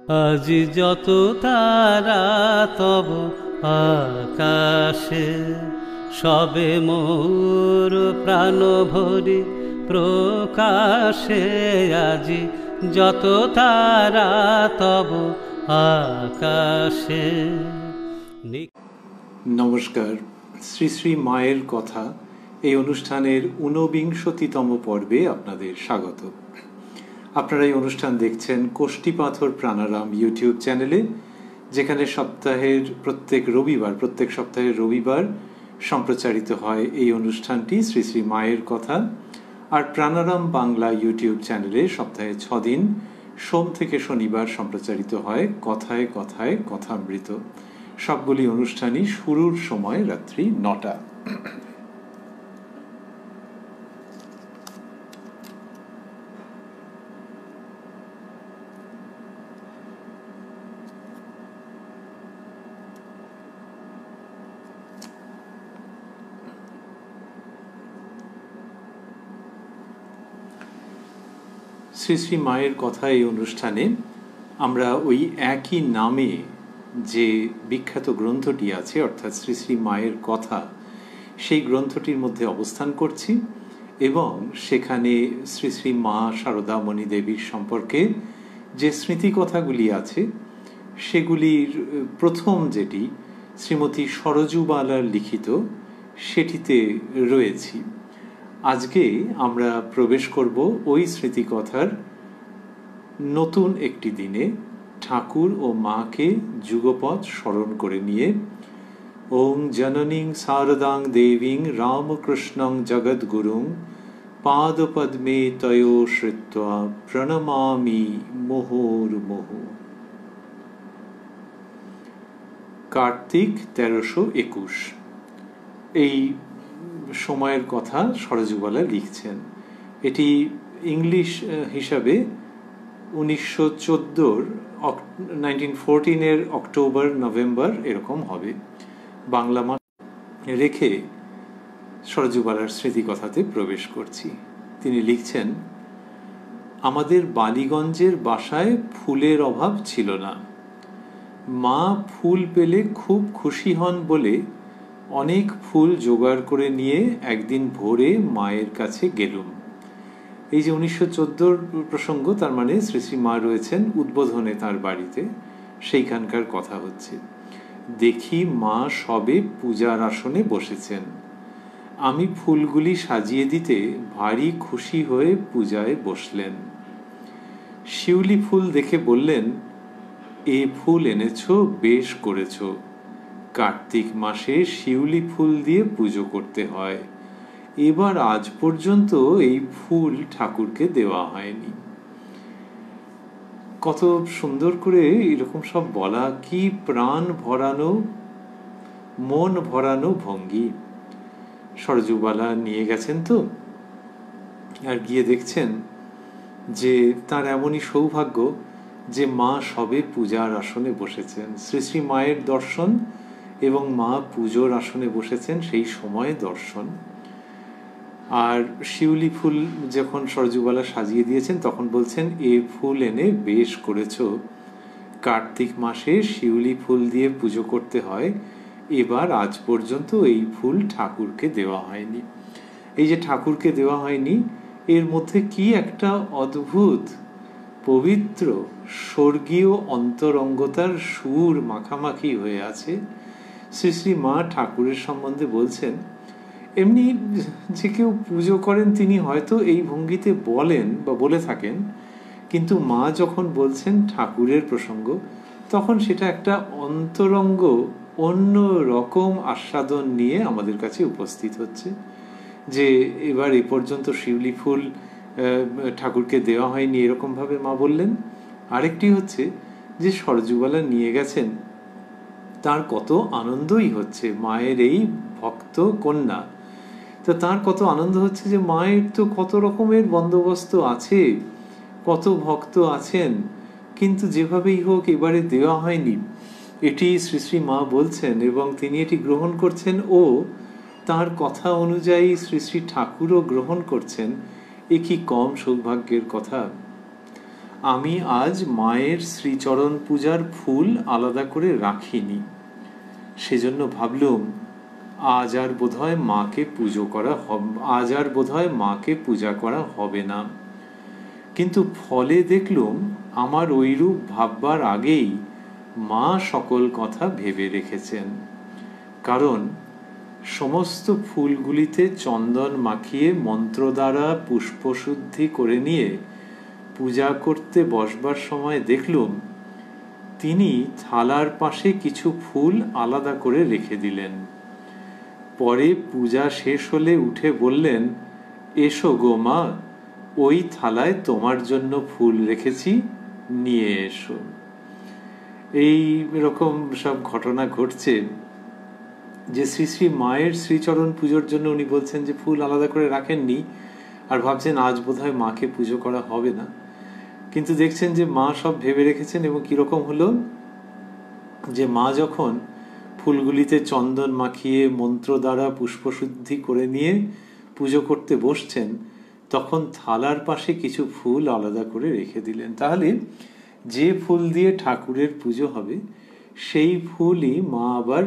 আজি যত তারা তব আকাশে, সবে মোর প্রাণ ভরি প্রকাশে। আজি যত তারা তব আকাশে। নমস্কার, শ্রী শ্রী মায়ের কথা এই অনুষ্ঠানের ঊনবিংশতিতম পর্বে আপনাদের স্বাগত। আপনারা এই অনুষ্ঠান দেখছেন কোষ্ঠী পাথর প্রাণারাম ইউটিউব চ্যানেলে, যেখানে প্রত্যেক সপ্তাহের রবিবার সম্প্রচারিত হয় এই অনুষ্ঠানটি শ্রী শ্রী মায়ের কথা। আর প্রাণারাম বাংলা ইউটিউব চ্যানেলে সপ্তাহে 6 দিন সোম থেকে শনিবার সম্প্রচারিত হয় কথায় কথায় কথামৃত। সবগুলি অনুষ্ঠানই শুরুর সময় রাত্রি 9টা। শ্রী শ্রী মায়ের কথা এই অনুষ্ঠানে আমরা ওই একই নামে যে বিখ্যাত গ্রন্থটি আছে, অর্থাৎ শ্রী শ্রী মায়ের কথা, সেই গ্রন্থটির মধ্যে অবস্থান করছি এবং সেখানে শ্রী শ্রী মা শারদামণি দেবীর সম্পর্কে যে স্মৃতিকথাগুলি আছে সেগুলির প্রথম যেটি শ্রীমতী সরজুবালার লিখিত, সেটিতে রয়েছি। আজকে আমরা প্রবেশ করব ওই স্মৃতিকথার নতুন একটি দিনে, ঠাকুর ও মাকে যুগপৎ স্মরণ করে নিয়ে। ওং জননীং শারদাং দেবীং রামকৃষ্ণং জগদ্গুরুং পাদপদ্মে তয়ো শ্রিত্বা প্রণমামি মুহুর্মুহু। কার্তিক 1321 এই সময়ের কথা সরজুবালা লিখছেন। এটি ইংলিশ হিসাবে 1914 অক্টোবর নভেম্বর এরকম হবে। বাংলা মাস রেখে সরজুবালার স্মৃতিকথাতে প্রবেশ করছি। তিনি লিখছেন, আমাদের বালিগঞ্জের বাসায় ফুলের অভাব ছিল না। মা ফুল পেলে খুব খুশি হন বলে অনেক ফুল জোগাড় করে নিয়ে একদিন ভোরে মায়ের কাছে গেলুম। এই যে 1914 প্রসঙ্গ, তার মানে শ্রী শ্রী মা রয়েছেন উদ্বোধনে তার বাড়িতে, সেইখানকার কথা হচ্ছে। দেখি মা সবে পূজার আসনে বসেছেন। আমি ফুলগুলি সাজিয়ে দিতে ভারী খুশি হয়ে পূজায় বসলেন। শিউলি ফুল দেখে বললেন, এ ফুল এনেছো, বেশ করেছো। কার্তিক মাসে শিউলি ফুল দিয়ে পুজো করতে হয়। এবার আজ পর্যন্ত এই ফুল ঠাকুরকে দেওয়া হয়নি। কত সুন্দর করে এরকম সব বলা, কি প্রাণ ভরানো, মন ভরানো ভঙ্গি। সরজুবালা নিয়ে গেছেন তো, আর গিয়ে দেখছেন যে তার এমনই সৌভাগ্য যে মা সবে পূজার আসনে বসেছেন। শ্রী শ্রী মায়ের দর্শন এবং মা পুজোর আসনে বসেছেন সেই সময়ে দর্শন। আর শিউলি ফুল যখন সরজুবালা সাজিয়ে দিয়েছেন তখন বলছেন, এ ফুল এনে বেশ করেছো। কার্তিক মাসে শিউলি ফুল দিয়ে পুজো করতে হয়। এবার আজ পর্যন্ত এই ফুল ঠাকুরকে দেওয়া হয়নি। এই যে ঠাকুরকে দেওয়া হয়নি, এর মধ্যে কি একটা অদ্ভুত পবিত্র স্বর্গীয় অন্তরঙ্গতার সুর মাখামাখি হয়ে আছে। শ্রী শ্রী মা ঠাকুরের সম্বন্ধে বলছেন, এমনি যে কেউ পুজো করেন তিনি হয়তো এই ভঙ্গিতে বলেন বা বলে থাকেন, কিন্তু মা যখন বলছেন ঠাকুরের প্রসঙ্গ, তখন সেটা একটা অন্তরঙ্গ অন্য রকম আস্বাদন নিয়ে আমাদের কাছে উপস্থিত হচ্ছে। যে এবার এ পর্যন্ত শিউলি ফুল ঠাকুরকে দেওয়া হয়নি, এরকম ভাবে মা বললেন। আরেকটি হচ্ছে যে সরজুবালা নিয়ে গেছেন, তার কত আনন্দই হচ্ছে, মায়ের এই ভক্ত কন্যা, তো তার কত আনন্দ হচ্ছে যে মায়ের তো কত রকমের বন্দোবস্ত আছে, কত ভক্ত আছেন, কিন্তু যেভাবেই হোক এবারে দেওয়া হয়নি, এটি শ্রী শ্রী মা বলছেন এবং তিনি এটি গ্রহণ করছেন ও তার কথা অনুযায়ী শ্রী শ্রী ঠাকুরও গ্রহণ করছেন। এ কি কম সৌভাগ্যের কথা। আমি আজ মায়ের শ্রীচরণ পূজার ফুল আলাদা করে রাখিনি, সেজন্য ভাবলুম আজ আর বোধহয় মাকে পূজা করা হবে না। কিন্তু ফলে দেখলুম আমার ঐরূপ ভাববার আগেই মা সকল কথা ভেবে রেখেছেন। কারণ সমস্ত ফুলগুলিতে চন্দন মাখিয়ে মন্ত্র দ্বারা পুষ্পশুদ্ধি করে নিয়ে পূজা করতে বসবার সময় দেখলুম তিনি থালার পাশে কিছু ফুল আলাদা করে রেখে দিলেন। পরে পূজা শেষ হলে উঠে বললেন, এসো গো মা, ওই থালায় তোমার জন্য ফুল রেখেছি, নিয়ে এসো। এই রকম সব ঘটনা ঘটছে যে শ্রী শ্রী মায়ের শ্রীচরণ পুজোর জন্য উনি বলছেন যে ফুল আলাদা করে রাখেননি, আর ভাবছেন আজ বোধহয় মাকে পুজো করা হবে না। কিন্তু দেখছেন যে মা সব ভেবে রেখেছেন। এবং কিরকম হলো যে মা যখন ফুলগুলিতে চন্দন মাখিয়ে মন্ত্র দ্বারা পুষ্পশুদ্ধি করে নিয়ে পুজো করতে বসছেন, তখন থালার পাশে কিছু ফুল আলাদা করে রেখে দিলেন। তাহলে যে ফুল দিয়ে ঠাকুরের পুজো হবে সেই ফুলই মা আবার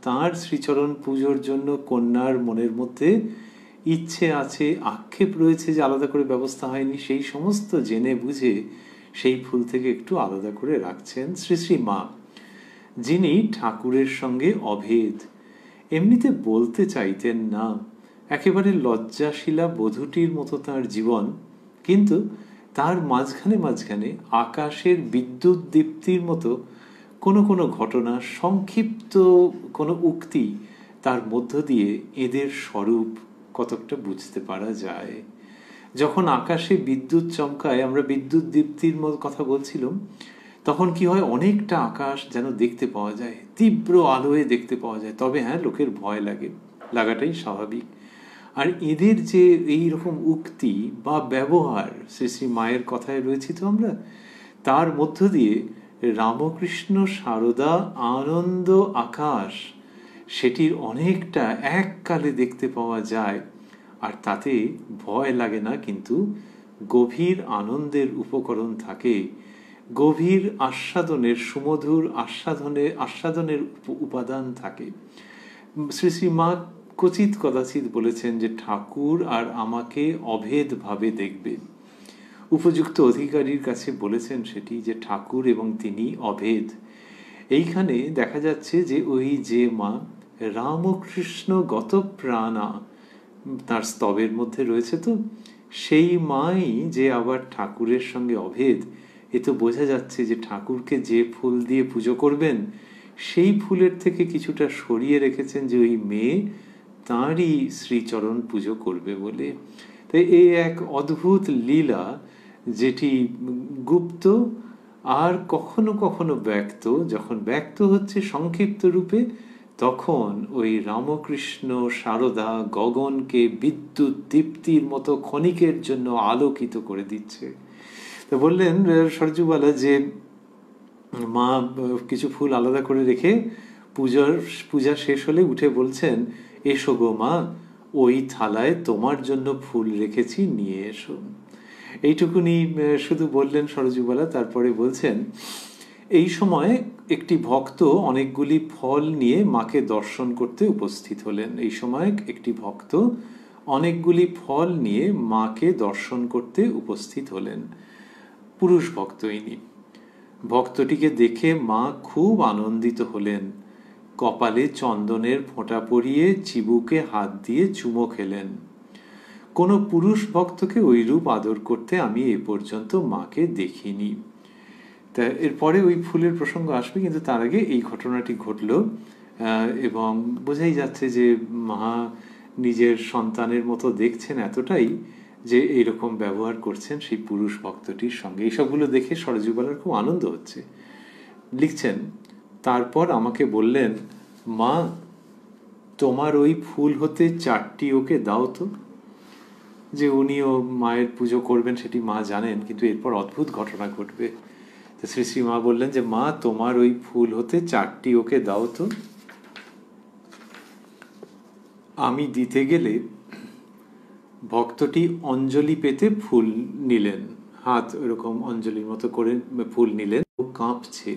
তাঁর শ্রীচরণ পুজোর জন্য কন্যার মনের মধ্যে ইচ্ছে আছে, আক্ষেপ রয়েছে যে আলাদা করে ব্যবস্থা হয়নি, সেই সমস্ত জেনে বুঝে সেই ফুল থেকে একটু আলাদা করে রাখছেন শ্রী শ্রী মা, যিনি ঠাকুরের সঙ্গে অভেদ। এমনিতে বলতে চাইতেন না, একেবারে লজ্জাশীলা বধূটির মতো তার জীবন, কিন্তু তার মাঝখানে মাঝখানে আকাশের বিদ্যুৎ দীপ্তির মতো কোনো কোনো ঘটনা, সংক্ষিপ্ত কোনো উক্তি, তার মধ্য দিয়ে এদের স্বরূপ কতকটা বুঝতে পারা যায়। যখন আকাশে বিদ্যুৎ চমকায়, আমরা বিদ্যুৎ দীপ্তির মতো কথা বলছিলাম, তখন কি হয়, অনেকটা আকাশ যেন দেখতে পাওয়া যায়, তীব্র আলোয় দেখতে পাওয়া যায়। তবে হ্যাঁ, লোকের ভয় লাগাটাই স্বাভাবিক। আর এদের যে এই রকম উক্তি বা ব্যবহার শ্রী শ্রী মায়ের কথায় রয়েছে, তো আমরা তার মধ্য দিয়ে রামকৃষ্ণ সারদা আনন্দ আকাশ, সেটির অনেকটা এককালে দেখতে পাওয়া যায়। আর তাতে ভয় লাগে না, কিন্তু গভীর আনন্দের উপকরণ থাকে, গভীর আস্বাদনের, সুমধুর আস্বাদনের উপাদান থাকে। শ্রী শ্রী মা কচিত কদাচিৎ বলেছেন যে ঠাকুর আর আমাকে অভেদ ভাবে দেখবে। উপযুক্ত অধিকারীর কাছে বলেছেন সেটি, যে ঠাকুর এবং তিনি অভেদ। এইখানে দেখা যাচ্ছে যে ওই যে মা রামকৃষ্ণ গত প্রাণা তার স্তবের মধ্যে রয়েছে, তো সেই মাই যে আবার ঠাকুরের সঙ্গে অভেদ। এ তো বোঝা যাচ্ছে যে ঠাকুরকে যে ফুল দিয়ে পুজো করবেন সেই ফুলের থেকে কিছুটা সরিয়ে রেখেছেন যে ওই মেয়ে তাঁরই শ্রীচরণ পুজো করবে বলে। তাই এই এক অদ্ভুত লীলা, যেটি গুপ্ত আর কখনো কখনো ব্যক্ত। যখন ব্যক্ত হচ্ছে সংক্ষিপ্ত রূপে, তখন ওই রামকৃষ্ণ সারদা গগনকে বিদ্যুৎ দীপ্তির মতো ক্ষণিকের জন্য আলোকিত করে দিচ্ছে। তো বললেন সরজুবালা যে মা কিছু ফুল আলাদা করে রেখে পূজা শেষ হলে উঠে বলছেন, এসো গো মা, ওই থালায় তোমার জন্য ফুল রেখেছি, নিয়ে এসো। এইটুকুনি শুধু বললেন সরজুবালা। তারপরে বলছেন, এই সময় একটি ভক্ত অনেকগুলি ফল নিয়ে মাকে দর্শন করতে উপস্থিত হলেন। এই সময় একটি ভক্ত অনেকগুলি ফল নিয়ে মাকে দর্শন করতে উপস্থিত হলেন। পুরুষ ভক্ত ইনি। ভক্তটিকে দেখে মা খুব আনন্দিত হলেন, কপালে চন্দনের ফোঁটা পরিয়ে চিবুকে হাত দিয়ে চুমো খেলেন। কোনো পুরুষ ভক্তকে ওইরূপ আদর করতে আমি এ পর্যন্ত মাকে দেখিনি। তা এরপরে ওই ফুলের প্রসঙ্গ আসবে, কিন্তু তার আগে এই ঘটনাটি ঘটল। এবং বোঝাই যাচ্ছে যে মা নিজের সন্তানের মতো দেখছেন এতটাই যে এইরকম ব্যবহার করছেন সেই পুরুষ ভক্তটির সঙ্গে। এইসবগুলো দেখে সরজুবালার খুব আনন্দ হচ্ছে। লিখছেন, তারপর আমাকে বললেন, মা, তোমার ওই ফুল হতে 4টি ওকে দাও তো। যে উনিও মায়ের পুজো করবেন সেটি মা জানেন, কিন্তু এরপর অদ্ভুত ঘটনা ঘটবে। তো শ্রী শ্রী মা বললেন যে মা, তোমার ওই ফুল হতে 4টি ওকে দাও তো। আমি দিতে গেলে ভক্তটি অঞ্জলি পেতে ফুল নিলেন হাত এরকম অঞ্জলির মতো করে ফুল নিলেন, কাঁপছে।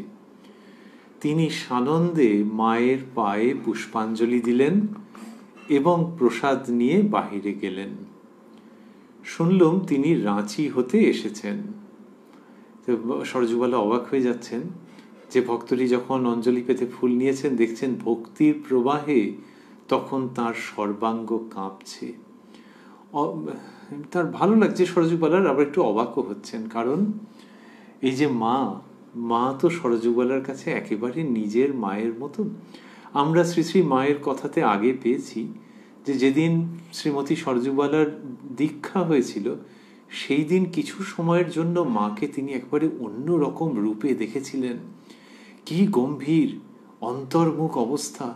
তিনি সানন্দে মায়ের পায়ে পুষ্পাঞ্জলি দিলেন এবং প্রসাদ নিয়ে বাহিরে গেলেন। শুনলাম তিনি রাঁচি হতে এসেছেন। সরজুবালা অবাক হয়ে যাচ্ছেন যে ভক্তটি যখন অঞ্জলি পেতে ফুল নিয়েছেন, দেখছেন ভক্তির প্রবাহে তখন তার সর্বাঙ্গ কাঁপছে। তার ভালো লাগছে সরজুবালার, আবার একটু অবাকও হচ্ছেন, কারণ এই যে মা তো সরজুবালার কাছে একেবারে নিজের মায়ের মতো। আমরা শ্রী শ্রী মায়ের কথাতে আগে পেয়েছি যে যেদিন শ্রীমতী সরজুবালার দীক্ষা হয়েছিল, সেই দিন কিছু সময়ের জন্য মাকে তিনি একবারে অন্য রকম রূপে দেখেছিলেন। কি গম্ভীর অন্তর্মুখ অবস্থা,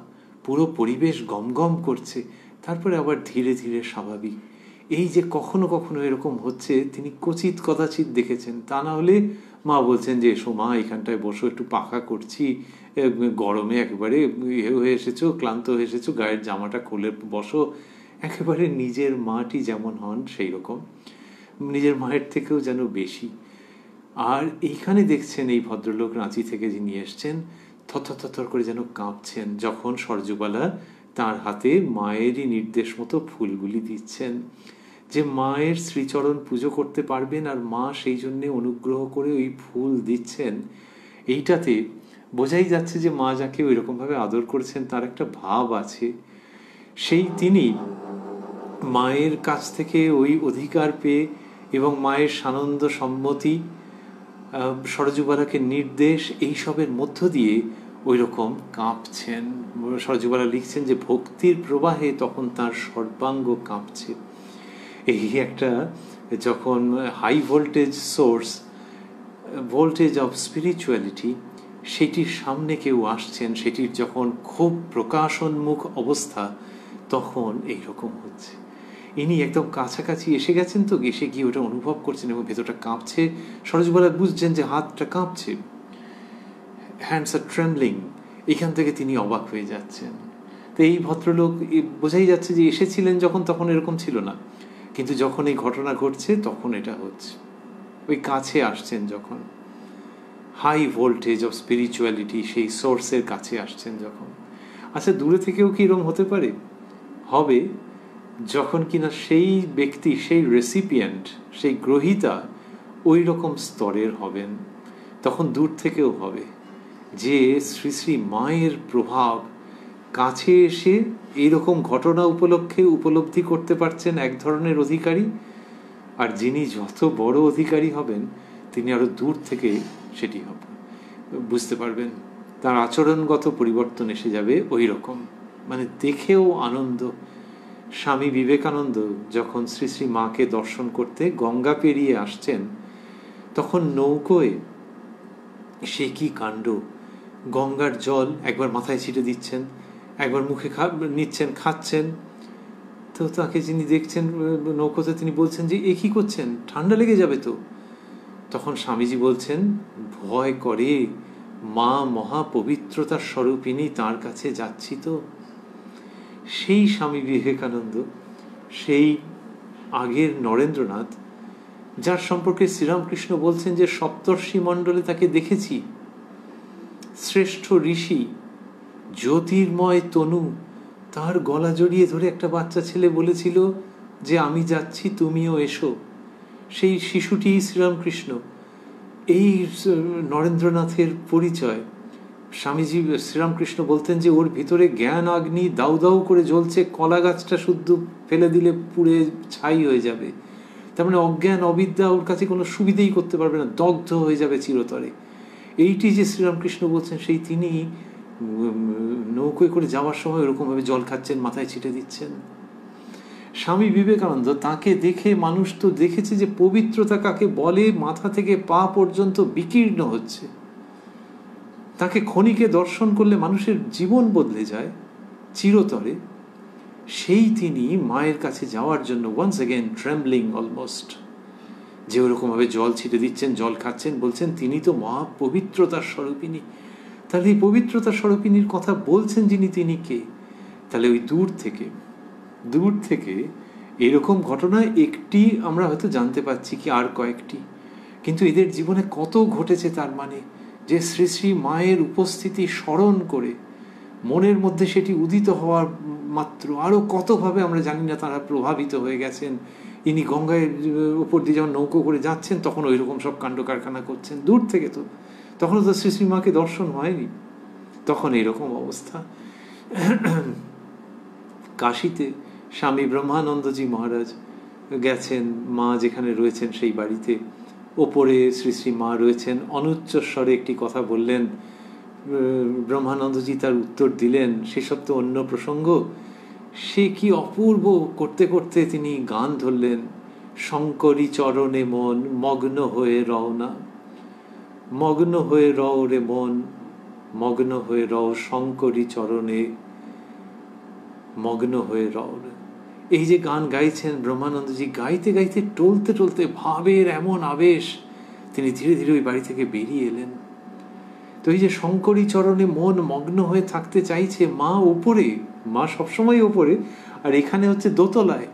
পুরো পরিবেশ গমগম করছে, তারপরে আবার ধীরে ধীরে স্বাভাবিক। এই যে কখনো কখনো এরকম হচ্ছে তিনি কচিত কদাচিৎ দেখেছেন। তা না হলে মা বলছেন যে এসো মা, এখানটায় বসো, একটু পাখা করছি, গরমে একেবারে হয়ে এসেছো, ক্লান্ত হয়ে এসেছো, গায়ের জামাটা খুলে বসো। একেবারে নিজের মাটি যেমন হন সেই রকম, নিজের মায়ের থেকেও যেন বেশি। আর এইখানে দেখছেন এই ভদ্রলোক রাঁচি থেকে যিনি এসছেন থর করে যেন কাঁপছেন যখন সরজুবালা তার হাতে মায়েরই নির্দেশ মতো ফুলগুলি দিচ্ছেন, যে মায়ের শ্রীচরণ পুজো করতে পারবেন আর মা সেই জন্যে অনুগ্রহ করে ওই ফুল দিচ্ছেন। এইটাতে বোঝাই যাচ্ছে যে মা যাকে ওই রকমভাবে আদর করেছেন তার একটা ভাব আছে। সেই তিনি মায়ের কাছ থেকে ওই অধিকার পেয়ে এবং মায়ের সানন্দ সম্মতি, সরজুবালাকে নির্দেশ, এইসবের মধ্য দিয়ে ওই রকম কাঁপছেন। সরজুবালা লিখছেন যে ভক্তির প্রবাহে তখন তার সর্বাঙ্গ কাঁপছে। এই একটা যখন high voltage source, voltage of spirituality, সেটির সামনে কেউ আসছেন, সেটির যখন খুব প্রকাশোন্মুখ অবস্থা, তখন এইরকম হচ্ছে। ইনি একদম কাছাকাছি এসে গেছেন, তো এসে গিয়ে ওটা অনুভব করছেন এবং ভেতরটা কাঁপছে। সরজুবালা বুঝছেন যে হাতটা কাঁপছে, হ্যান্ডস আর ট্রেমলিং। এখান থেকে তিনি অবাক হয়ে যাচ্ছেন। তো এই ভদ্রলোক বোঝাই যাচ্ছে যে এসেছিলেন যখন, তখন এরকম ছিল না, কিন্তু যখন এই ঘটনা ঘটছে তখন এটা হচ্ছে। ওই কাছে আসছেন যখন, হাই ভোল্টেজ অফ স্পিরিচুয়ালিটি, সেই সোর্সের কাছে আসছেন যখন। আচ্ছা, দূরে থেকেও কি এরকম হতে পারে? হবে, যখন কিনা সেই ব্যক্তি, সেই রেসিপিয়েন্ট, সেই গ্রহীতা ওই রকম স্তরের হবেন, তখন দূর থেকেও হবে যে শ্রী শ্রী মায়ের প্রভাব কাছে এসে এইরকম ঘটনা উপলক্ষে উপলব্ধি করতে পারছেন এক ধরনের অধিকারী। আর যিনি যত বড় অধিকারী হবেন তিনি আরো দূর থেকে সেটি হবে বুঝতে পারবেন, তার আচরণগত পরিবর্তন এসে যাবে ওই রকম, মানে দেখেও আনন্দ। স্বামী বিবেকানন্দ যখন শ্রী শ্রী মাকে দর্শন করতে গঙ্গা পেরিয়ে আসছেন, তখন নৌকোয় সে কি কাণ্ড! গঙ্গার জল একবার মাথায় ছিটে দিচ্ছেন, একবার মুখে নিচ্ছেন, খাচ্ছেন। তো তাকে যিনি দেখছেন নৌকোতে, তিনি বলছেন যে এ কি করছেন, ঠান্ডা লেগে যাবে তো। তখন স্বামীজি বলছেন, ভয় করে, মা মহা পবিত্রতার স্বরূপিনী, তার কাছে যাচ্ছি তো। সেই স্বামী বিবেকানন্দ, সেই আগের নরেন্দ্রনাথ, যার সম্পর্কে শ্রীরামকৃষ্ণ বলছেন যে সপ্তর্ষি মণ্ডলে তাকে দেখেছি, শ্রেষ্ঠ ঋষি, জ্যোতির্ময় তনু, তার গলা জড়িয়ে ধরে একটা বাচ্চা ছেলে বলেছিল যে আমি যাচ্ছি, তুমিও এসো। সেই শিশুটি শ্রীরামকৃষ্ণ। এই নরেন্দ্রনাথের পরিচয়। স্বামীজি শ্রীরামকৃষ্ণ বলতেন যে ওর ভিতরে জ্ঞান অগ্নি দাউ দাউ করে জ্বলছে, কলা গাছটা শুদ্ধ ফেলে দিলে পুড়ে ছাই হয়ে যাবে। তার মানে অজ্ঞান অবিদ্যা ওর কাছে কোনো সুবিধেই করতে পারবে না, দগ্ধ হয়ে যাবে চিরতরে। এইটি যে শ্রীরামকৃষ্ণ বলছেন, সেই তিনি নৌকোয় করে যাওয়ার সময় ওরকমভাবে জল খাচ্ছেন, মাথায় ছিটে দিচ্ছেন। স্বামী বিবেকানন্দ, তাকে দেখে মানুষ তো দেখেছে যে পবিত্রতা কাকে বলে, মাথা থেকে পা পর্যন্ত বিকীর্ণ হচ্ছে। তাকে ক্ষণিকে দর্শন করলে মানুষের জীবন বদলে যায় চিরতরে। সেই তিনি মায়ের কাছে যাওয়ার জন্য ওয়ান্স অ্যাগেন ট্রেমব্লিং অলমোস্ট, যে ওরকমভাবে জল ছিটে দিচ্ছেন, জল খাচ্ছেন, বলছেন তিনি তো মহা পবিত্রতার স্বরূপিনী। তাহলে এই পবিত্রতার স্বরূপিনীর কথা বলছেন যিনি, তিনি কে? তাহলে ওই দূর থেকে এরকম ঘটনা একটি আমরা হয়তো জানতে পারছি, কি আর কয়েকটি। কিন্তু এদের জীবনে কত ঘটেছে, তার মানে যে শ্রী শ্রী মায়ের উপস্থিতি স্মরণ করে মনের মধ্যে সেটি উদিত হওয়ার মাত্র আরও কতভাবে আমরা জানি না তারা প্রভাবিত হয়ে গেছেন। ইনি গঙ্গায় উপর দিয়ে যখন নৌকো করে যাচ্ছেন তখন ওই রকম সব কাণ্ড কারখানা করছেন দূর থেকে, তো তখনও তো শ্রী শ্রী মাকে দর্শন হয়নি, তখন এরকম অবস্থা। কাশীতে স্বামী ব্রহ্মানন্দজি মহারাজ গেছেন, মা যেখানে রয়েছেন সেই বাড়িতে, ওপরে শ্রী শ্রী মা রয়েছেন, অনুচ্চস্বরে একটি কথা বললেন, ব্রহ্মানন্দজি তার উত্তর দিলেন, সেসব তো অন্য প্রসঙ্গ। সে কি অপূর্ব করতে করতে তিনি গান ধরলেন, শঙ্করী চরণে মন মগ্ন হয়ে রও না, মগ্ন হয়ে রও রে মন, মগ্ন হয়ে রও শঙ্করী চরণে মগ্ন হয়ে রও। এই যে গান গাইছেন ব্রহ্মানন্দজি, গাইতে গাইতে টলতে টলতে ভাবের এমন আবেশ, তিনি ধীরে ধীরে ওই বাড়ি থেকে বেরিয়ে এলেন। তো এই যে শঙ্করী চরণে মন মগ্ন হয়ে থাকতে চাইছে, মা ওপরে, মা সবসময় ওপরে, আর এখানে হচ্ছে দোতলায়,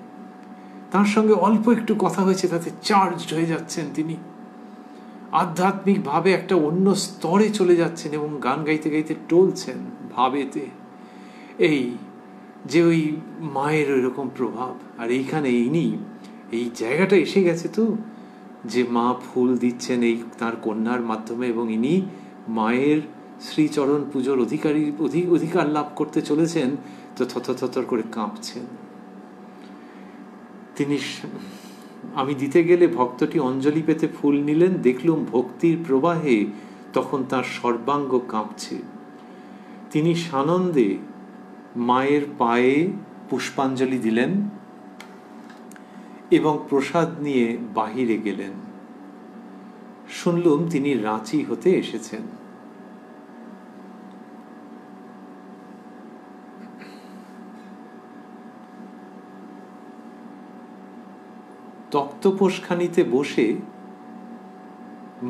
তার সঙ্গে অল্প একটু কথা হয়েছে তাতে চার্জড হয়ে যাচ্ছেন তিনি, আধ্যাত্মিক ভাবে একটা অন্য স্তরে চলে যাচ্ছেন এবং গান গাইতে গাইতে টলছেন ভাবেতে। এই যে ওই মায়ের ওই রকম প্রভাব। আর এইখানে ইনি এই জায়গাটা এসে গেছে তো, যে মা ফুল দিচ্ছেন এই তার কন্যার মাধ্যমে, এবং ইনি মায়ের শ্রীচরণ পুজোর অধিকার লাভ করতে চলেছেন, তো থর করে কাঁপছেন তিনি। আমি দিতে গেলে ভক্তটি অঞ্জলি পেতে ফুল নিলেন, দেখলুম ভক্তির প্রবাহে তখন তার সর্বাঙ্গ কাঁপছে। তিনি সানন্দে মায়ের পায়ে পুষ্পাঞ্জলি দিলেন এবং প্রসাদ নিয়ে বাহিরে গেলেন। শুনলুম তিনি রাঁচি হতে এসেছেন। তক্তপোষখানিতে বসে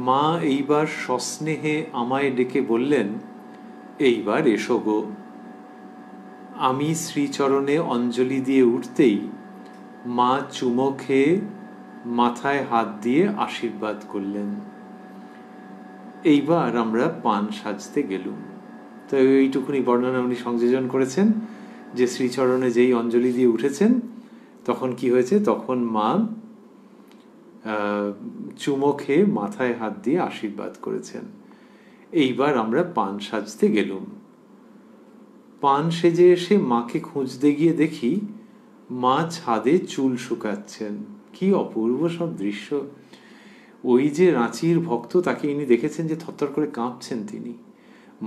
মা এইবার সস্নেহে আমায় ডেকে বললেন, এইবার এসো গো। আমি শ্রীচরণে অঞ্জলি দিয়ে উঠতেই মা চুমো খেয়ে মাথায় হাত দিয়ে আশীর্বাদ করলেন। এইবার আমরা পান সাজতে গেলুম। তো এইটুকুনি বর্ণনা উনি সংযোজন করেছেন যে শ্রীচরণে যেই অঞ্জলি দিয়ে উঠেছেন তখন কি হয়েছে, তখন মা চুমো খেয়ে মাথায় হাত দিয়ে আশীর্বাদ করেছেন। এইবার আমরা পান সাজতে গেলুম। পান সেজে এসে মাকে খুঁজতে গিয়ে দেখি মা ছাদে চুল শুকাচ্ছেন। কি অপূর্ব সব দৃশ্য! ওই যে রাঁচির ভক্ত, তাকে ইনি দেখেছেন যে থরথর করে কাঁপছেন তিনি।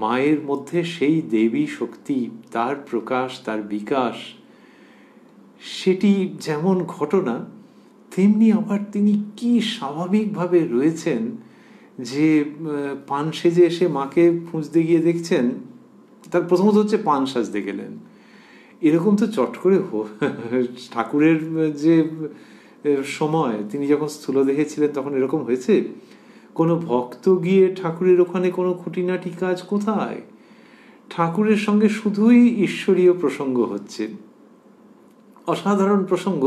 মায়ের মধ্যে সেই দেবী শক্তি, তার প্রকাশ, তার বিকাশ, সেটি যেমন ঘটনা, তেমনি আবার তিনি কি স্বাভাবিকভাবে রয়েছেন যে পান সেজে এসে মাকে খুঁজতে গিয়ে দেখছেন। তার প্রথমত হচ্ছে পান সাজতে গেলেন, এরকম তো চট করে ঠাকুরের যে সময় তিনি যখন স্থূল দেখেছিলেন তখন এরকম হয়েছে? কোনো ভক্ত গিয়ে ঠাকুরের ওখানে কোনো খুঁটিনাটি কাজ কোথায়? ঠাকুরের সঙ্গে শুধুই ঈশ্বরীয় প্রসঙ্গ হচ্ছে, অসাধারণ প্রসঙ্গ,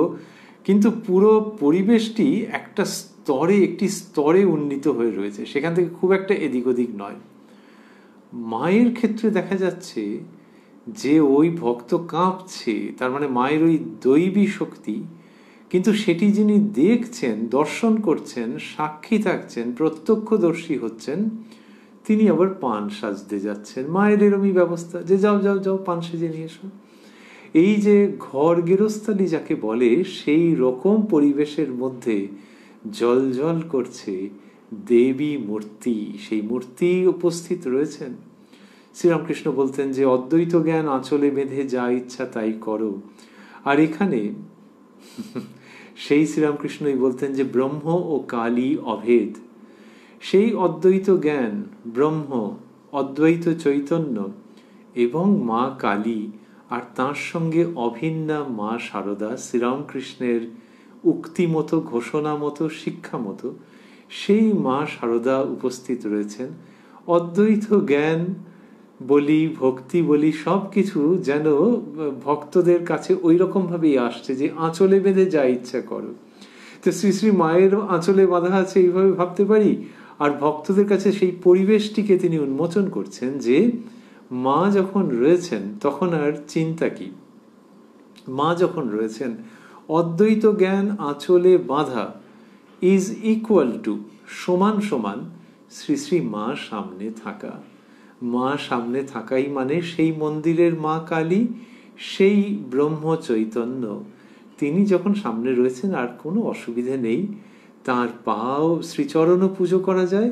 কিন্তু পুরো পরিবেশটি একটি স্তরে উন্নীত হয়ে রয়েছে, সেখান থেকে খুব একটা এদিক ওদিক নয়। মায়ের ক্ষেত্রে দেখা যাচ্ছে যে ওই ভক্ত কাঁপছে, তার মানে মায়ের ওই দৈবী শক্তি, কিন্তু সেটি যিনি দেখছেন, দর্শন করছেন, সাক্ষী থাকছেন, প্রত্যক্ষদর্শী হচ্ছেন, তিনি আবার পান সাজতে যাচ্ছেন। মায়ের এরমই ব্যবস্থা যে যাও যাও যাও পান সেজে নিয়ে এসো। এই যে ঘর গেরস্থালি যাকে বলে, সেই রকম পরিবেশের মধ্যে জল করছে দেবী মূর্তি, সেই মূর্তি উপস্থিত রয়েছেন। শ্রীরামকৃষ্ণ বলতেন যে অদ্বৈত জ্ঞান আঁচলে বেঁধে যা ইচ্ছা তাই করো। আর এখানে সেই শ্রীরামকৃষ্ণই বলতেন যে ব্রহ্ম ও কালী অভেদ। সেই অদ্বৈত জ্ঞান, ব্রহ্ম, অদ্বৈত চৈতন্য এবং মা কালী, আর তার সঙ্গে অভিন্না মা শারদা, শ্রীরামকৃষ্ণের উক্তি মতো, ঘোষণা মতো, শিক্ষা মতো সেই মা শারদা উপস্থিত রয়েছেন। অদ্বৈত জ্ঞান বলি, ভক্তি বলি, সব কিছু যেন ভক্তদের কাছে ওই রকম ভাবেই আসছে যে আঁচলে বেঁধে যা ইচ্ছা করো। তো শ্রী শ্রী মায়ের আঁচলে বাঁধা আছে এইভাবে ভাবতে পারি। আর ভক্তদের কাছে সেই পরিবেশটিকে তিনি উন্মোচন করছেন যে মা যখন রয়েছেন তখন আর চিন্তা কি, মা যখন রয়েছেন অদ্বৈত জ্ঞান আঁচলে বাঁধা ইজ ইকুয়াল টু, সমান সমান শ্রী শ্রী মা সামনে থাকা। মা সামনে থাকাই মানে সেই মন্দিরের মা কালী, সেই ব্রহ্ম চৈতন্য, তিনি যখন সামনে রয়েছেন আর কোনো অসুবিধে নেই। তাঁর পাও শ্রীচরণও পুজো করা যায়,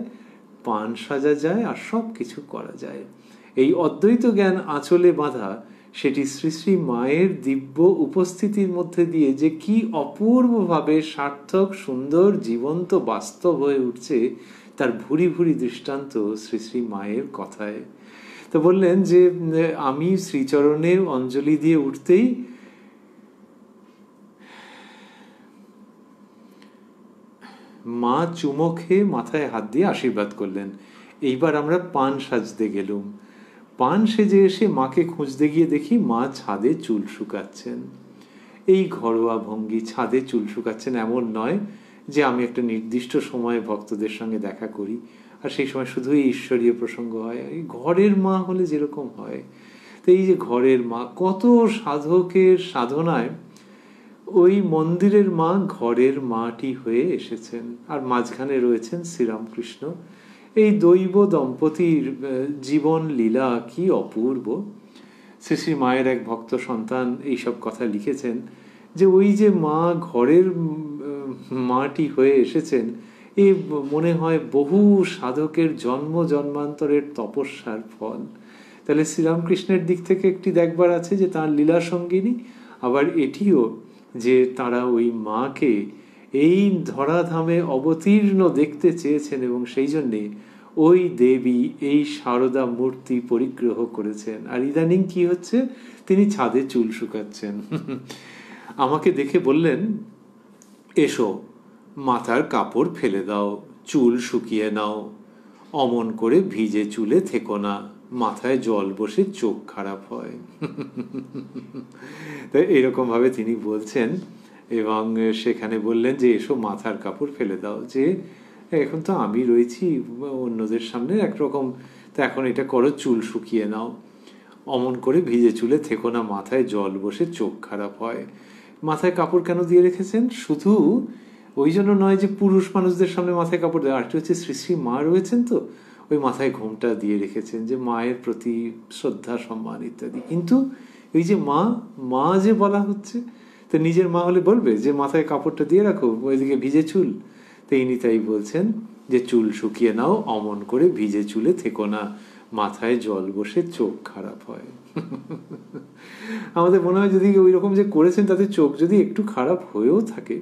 পান সাজা যায়, আর সব কিছু করা যায়। এই অদ্বৈত জ্ঞান আঁচলে বাঁধা সেটি শ্রী শ্রী মায়ের দিব্য উপস্থিতির মধ্যে দিয়ে যে কি অপূর্বভাবে সার্থক, সুন্দর, জীবন্ত, বাস্তব হয়ে উঠছে তার ভুরি ভুরি দৃষ্টান্ত শ্রী শ্রী মায়ের কথায়। তো বললেন যে আমি শ্রীচরণের অঞ্জলি দিয়ে উঠতেই মা চুমো খেয়ে মাথায় হাত দিয়ে আশীর্বাদ করলেন। এইবার আমরা পান সাজতে গেলুম। পান সেজে এসে মাকে খুঁজতে গিয়ে দেখি মা ছাদে চুল শুকাচ্ছেন। এই ঘরোয়া ভঙ্গি, ছাদে চুল শুকাচ্ছেন, এমন নয় যে আমি একটা নির্দিষ্ট সময়ে ভক্তদের সঙ্গে দেখা করি আর সেই সময় শুধুই ঈশ্বরীয় প্রসঙ্গ হয়। এই ঘরের মা হলে যেরকম হয়, তো এই যে ঘরের মা, কত সাধকের সাধনায় ওই মন্দিরের মা ঘরের মাটি হয়ে এসেছেন, আর মাঝখানে রয়েছেন শ্রীরামকৃষ্ণ। এই দৈব দম্পতির জীবন লীলা কি অপূর্ব। শ্রী শ্রী মায়ের এক ভক্ত সন্তান এইসব কথা লিখেছেন যে ওই যে মা ঘরের মাটি হয়ে এসেছেন, এ মনে হয় বহু সাধকের জন্ম জন্মান্তরের তপস্যার ফল। তাহলে শ্রীরামকৃষ্ণের দিক থেকে একটি দেখবার আছে যে তাঁর লীলা সঙ্গিনী, আবার এটিও যে তারা ওই মাকে এই ধরাধামে অবতীর্ণ দেখতে চেয়েছেন এবং সেই জন্যে ওই দেবী এই শারদা মূর্তি পরিগ্রহ করেছেন। আর ইদানিং কি হচ্ছে, তিনি ছাদে চুল শুকাচ্ছেন। আমাকে দেখে বললেন, এসো মাথার কাপড় ফেলে দাও, চুল শুকিয়ে নাও, অমন করে ভিজে চুলে থেকো না, মাথায় জল বসে চোখ খারাপ হয়। তাই এরকম ভাবে তিনি বলছেন এবং সেখানে বললেন যে এসো মাথার কাপড় ফেলে দাও, যে এখন তো আমি রয়েছি অন্যদের সামনে একরকম, তা এখন এটা করো, চুল শুকিয়ে নাও, অমন করে ভিজে চুলে থেকো না, মাথায় জল বসে চোখ খারাপ হয়। মাথায় কাপড় কেন দিয়ে রেখেছেন? শুধু ওই জন্য নয় যে পুরুষ মানুষদের সামনে মাথায় কাপড় দেওয়া, আরেকটি হচ্ছে শ্রী শ্রী মা রয়েছেন তো ওই মাথায় ঘোমটা দিয়ে রেখেছেন, যে মায়ের প্রতি শ্রদ্ধা সম্মান ইত্যাদি। কিন্তু ওই যে মা, মা যে বলা হচ্ছে, তো নিজের মা হলে বলবে যে মাথায় কাপড়টা দিয়ে রাখো, ওইদিকে ভিজে চুল। তো ইনি তাই বলছেন যে চুল শুকিয়ে নাও, অমন করে ভিজে চুলে থেকো না, মাথায় জল বসে চোখ খারাপ হয়। আমাদের মনে হয় যদি ওই রকম যে করেছেন তাতে চোখ যদি একটু খারাপ হয়েও থাকে,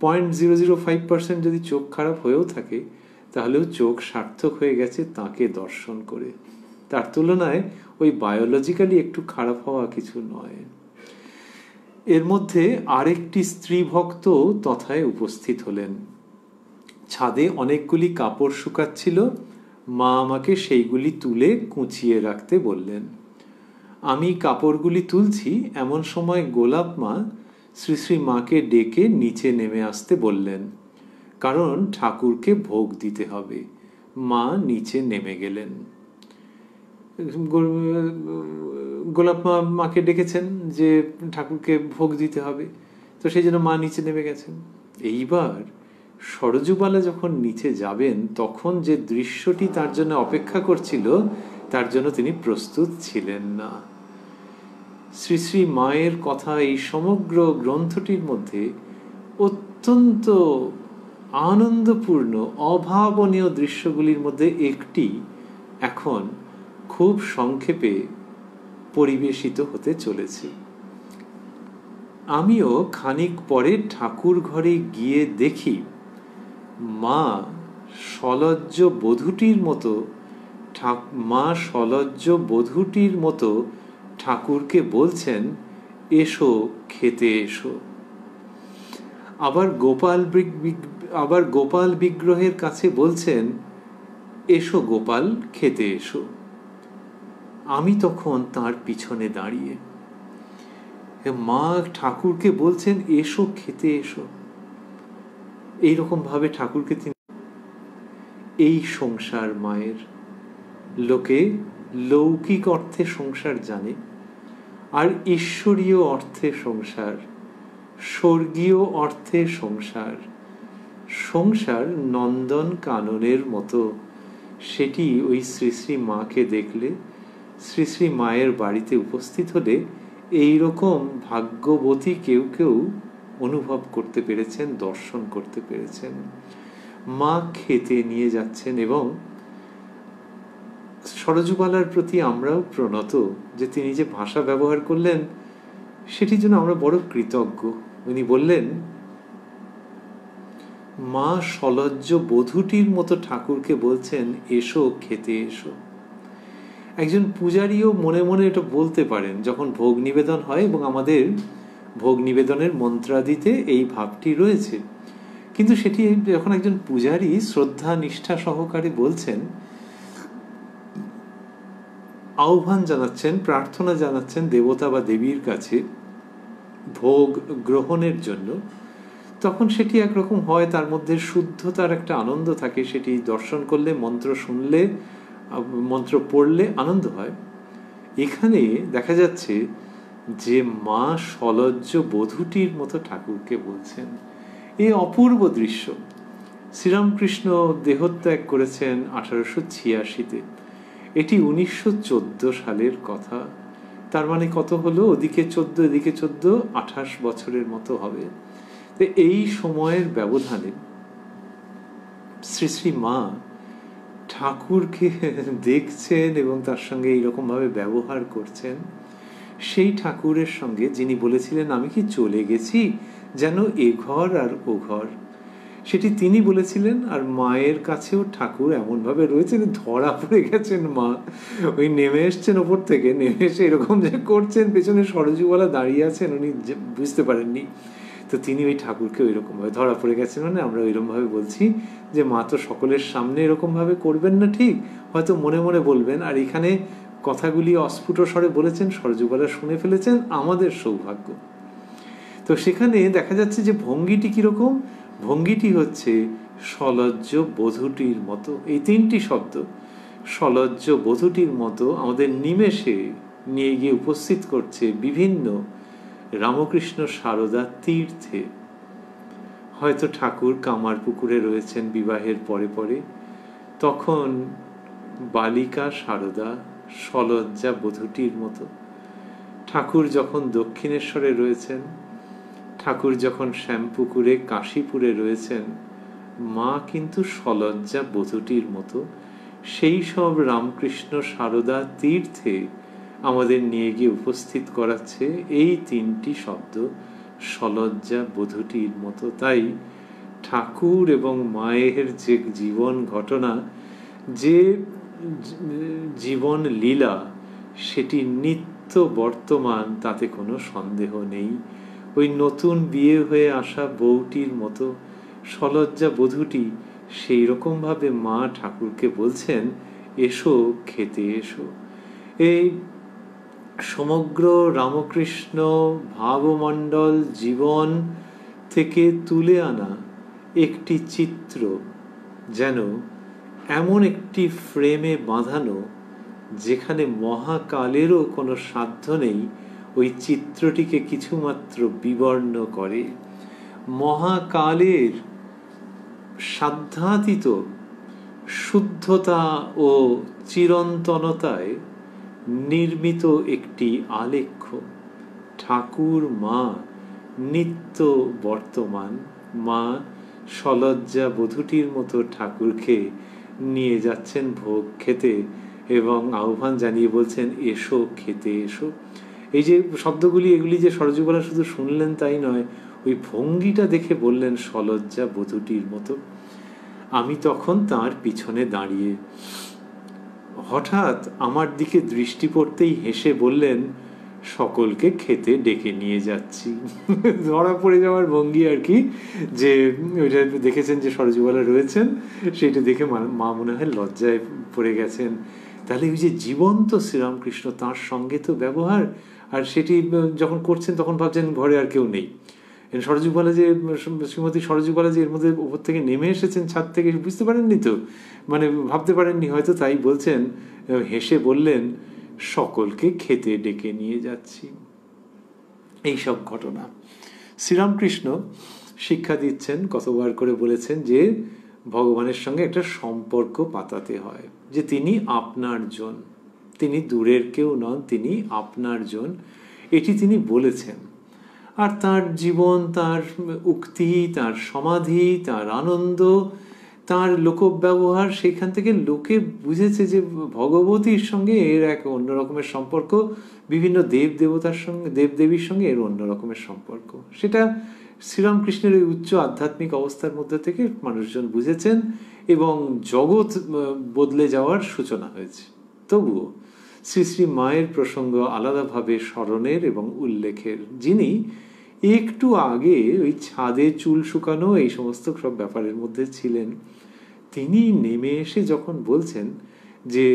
0.005% যদি চোখ খারাপ হয়েও থাকে, তাহলেও চোখ সার্থক হয়ে গেছে তাকে দর্শন করে। তার তুলনায় ওই বায়োলজিক্যালি একটু খারাপ হওয়া কিছু নয়। এর মধ্যে আরেকটি স্ত্রী ভক্ত তথায় উপস্থিত হলেন। ছাদে অনেকগুলি কাপড় শুকাচ্ছিল, মা আমাকে সেইগুলি তুলে কুঁচিয়ে রাখতে বললেন। আমি কাপড়গুলি তুলছি, এমন সময় গোলাপ মা শ্রী শ্রী মাকে ডেকে নিচে নেমে আসতে বললেন, কারণ ঠাকুরকে ভোগ দিতে হবে। মা নিচে নেমে গেলেন। গোলাপ মা মাকে ডেকেছেন যে ঠাকুরকে ভোগ দিতে হবে, তো সেই জন্য মা নিচে নেমে গেছেন। এইবার সরজুবালা যখন নিচে যাবেন তখন যে দৃশ্যটি তার জন্য অপেক্ষা করছিল তার জন্য তিনি প্রস্তুত ছিলেন না। শ্রী শ্রী মায়ের কথা এই সমগ্র গ্রন্থটির মধ্যে অত্যন্ত আনন্দপূর্ণ অভাবনীয় দৃশ্যগুলির মধ্যে একটি এখন খুব সংক্ষেপে পরিবেশিত হতে চলেছে। আমিও খানিক পরে ঠাকুর ঘরে গিয়ে দেখি মা সলজ্জ বধূটির মতো ঠাকুরকে বলছেন, এসো খেতে এসো। আবার গোপাল বিগ্রহের কাছে বলছেন, এসো গোপাল খেতে এসো। আমি তখন তার পিছনে দাঁড়িয়ে, মা ঠাকুরকে বলছেন এসো খেতে এসো। এইরকম ভাবে ঠাকুরকে তিনি, এই সংসার মায়ের, লোকে লৌকিক অর্থে সংসার জানে, আর ঈশ্বরীয় অর্থে সংসার, স্বর্গীয় অর্থে সংসার। সংসার নন্দন কাননের মতো, সেটি ওই শ্রী শ্রী মাকে দেখলে, শ্রী শ্রী মায়ের বাড়িতে উপস্থিত হলে এইরকম ভাগ্যবতী কেউ কেউ অনুভব করতে পেরেছেন, দর্শন করতে পেরেছেন। মা খেতে নিয়ে যাচ্ছেন, এবং সরজুবালার প্রতি আমরাও প্রণত যে তিনি যে ভাষা ব্যবহার করলেন সেটির জন্য আমরা বড় কৃতজ্ঞ। উনি বললেন, মা সলজ্জ বধূটির মতো ঠাকুরকে বলছেন, এসো খেতে এসো। একজন পূজারীও মনে মনে এটা বলতে পারেন যখন ভোগ নিবেদন হয়, এবং আমাদের ভোগ নিবেদনের মন্ত্রাদিতে এই ভাবটি রয়েছে। কিন্তু সেটি যখন একজন পূজারী শ্রদ্ধা নিষ্ঠা সহকারে বলছেন, আহ্বান জানাচ্ছেন, প্রার্থনা জানাচ্ছেন দেবতা বা দেবীর কাছে ভোগ গ্রহণের জন্য, তখন সেটি একরকম হয়, তার মধ্যে শুদ্ধতার একটা আনন্দ থাকে। সেটি দর্শন করলে, মন্ত্র শুনলে, মন্ত্র পড়লে আনন্দ হয়। এখানে দেখা যাচ্ছে যে মা সলজ্জ বধূটির মতো ঠাকুরকে বলছেন। এই অপূর্ব দৃশ্য। শ্রীরামকৃষ্ণ দেহত্যাগ করেছেন 1886-তে। এটি 1914 সালের কথা। তার মানে কত হলো? ওদিকে 14, এদিকে 14, 28 বছরের মতো হবে। এই সময়ের ব্যবধানে শ্রী শ্রী মা ঠাকুরকে দেখছেন এবং তার সঙ্গে এইরকম ভাবে ব্যবহার করছেন। সেই ঠাকুরের সঙ্গে যিনি বলেছিলেন, আমি কি চলে গেছি যেন এ ঘর আর ও ঘর, সেটি তিনি বলেছিলেন। আর মায়ের কাছেও ঠাকুর এমন ভাবে রয়েছেন, ধরা পড়ে গেছেন মা। ওই নেমে এসছেন ওপর থেকে, নেমে এসে এরকম যে করছেন, পেছনে সরজুবালা দাঁড়িয়ে আছেন, উনি বুঝতে পারেননি। তো তিনি ওই ঠাকুরকে ওই রকম ভাবে ধরা পড়ে গেছেন। মানে আমরা ওইরকম ভাবে বলছি যে মা তো সকলের সামনে এরকম ভাবে করবেন না, ঠিক হয়তো মনে মনে বলবেন। আর এখানে কথাগুলি অস্ফুট স্বরে বলেছেন, সরজুবালা শুনে ফেলেছেন, আমাদের সৌভাগ্য। তো সেখানে দেখা যাচ্ছে যে ভঙ্গিটি কিরকম? ভঙ্গিটি হচ্ছে সলজ্জ বধূটির মতো। এই তিনটি শব্দ, সলজ্জ বধূটির মতো, আমাদের নিমেষে নিয়ে গিয়ে উপস্থিত করছে বিভিন্ন রামকৃষ্ণ সারদা তীর্থে। হয়তো ঠাকুর কামারপুকুরে রয়েছেন বিবাহের পরে পরে, তখন বালিকা সারদা সলজ্জা বধূটির মতো। ঠাকুর যখন দক্ষিণেশ্বরে রয়েছেন, ঠাকুর যখন শ্যামপুকুরে কাশীপুরে রয়েছেন, মা কিন্তু সলজ্জা বধূটির মতো। সেই সব রামকৃষ্ণ সারদা তীর্থে আমাদের নিয়ে গিয়ে উপস্থিত করাচ্ছে এই তিনটি শব্দ, সলজ্জা বধূটির মতো। তাই ঠাকুর এবং মায়ের যে জীবন ঘটনা, যে জীবন লীলা, সেটি নিত্য বর্তমান, তাতে কোনো সন্দেহ নেই। ওই নতুন বিয়ে হয়ে আসা বউটির মতো সলজ্জা বধূটি সেই রকম ভাবে মা ঠাকুরকে বলছেন, এসো খেতে এসো। এই সমগ্র রামকৃষ্ণ ভাবমণ্ডল জীবন থেকে তুলে আনা একটি চিত্র, যেন এমন একটি ফ্রেমে বাঁধানো যেখানে মহাকালেরও কোনো সাধ্য নেই ওই চিত্রটিকে কিছুমাত্র বিবর্ণ করে। মহাকালের সাধ্যাতীত শুদ্ধতা ও চিরন্তনতায় নির্মিত একটি আলেখ্য। ঠাকুর মা নিত্য বর্তমান। মা সলজ্জা বধূটির মতো ঠাকুরকে নিয়ে যাচ্ছেন ভোগ খেতে, এবং আহ্বান জানিয়ে বলছেন, এসো খেতে এসো। এই যে শব্দগুলি, এগুলি যে সরজুবালা শুধু শুনলেন তাই নয়, ওই ভঙ্গিটা দেখে বললেন সলজ্জা বধূটির মতো। আমি তখন তার পিছনে দাঁড়িয়ে, হঠাৎ আমার দিকে দৃষ্টি পড়তেই হেসে বললেন, সকলকে খেতে ডেকে নিয়ে যাচ্ছি। ধরা পড়ে যাওয়ার ভঙ্গি আর কি, যে ওইটা দেখেছেন যে সরজুবালা রয়েছেন, সেটা দেখে মা মনে হয় লজ্জায় পড়ে গেছেন। তাহলে ওই যে জীবন্ত শ্রীরামকৃষ্ণ, তার সঙ্গে তো ব্যবহার, আর সেটি যখন করছেন তখন ভাবছেন ঘরে আর কেউ নেই, সরযুগবালা যে শ্রীমতী সরযুগবালা যে এর মধ্যে উপর থেকে নেমে এসেছেন ছাদ থেকে, বুঝতে পারেননি তো, মানে ভাবতে পারেননি হয়তো, তাই বলছেন, হেসে বললেন, সকলকে খেতে ডেকে নিয়ে যাচ্ছি। এইসব ঘটনা শ্রীরামকৃষ্ণ শিক্ষা দিচ্ছেন, কতবার করে বলেছেন যে ভগবানের সঙ্গে একটা সম্পর্ক পাতাতে হয়, যে তিনি আপনার জন, তিনি দূরের কেউ নন, তিনি আপনার জন, এটি তিনি বলেছেন। আর তার জীবন, তার উক্তি, তার সমাধি, তার আনন্দ, তার লোকব্যবহার, সেখান থেকে লোকে বুঝেছে যে ভগবতীর সঙ্গে এর এক অন্য রকমের সম্পর্ক, বিভিন্ন দেবদেবতার সঙ্গে, দেবদেবীর সঙ্গে এর অন্য রকমের সম্পর্ক। সেটা শ্রীরামকৃষ্ণের ওই উচ্চ আধ্যাত্মিক অবস্থার মধ্যে থেকে মানুষজন বুঝেছেন এবং জগৎ বদলে যাওয়ার সূচনা হয়েছে। তবুও শ্রী শ্রী মায়ের প্রসঙ্গ আলাদাভাবে স্মরণের এবং উল্লেখের, যিনি একটু আগে ওই ছাদে চুল শুকানো এই সমস্ত সব ব্যাপারের মধ্যে ছিলেন, তিনি নেমে এসে যখন বলছেন যে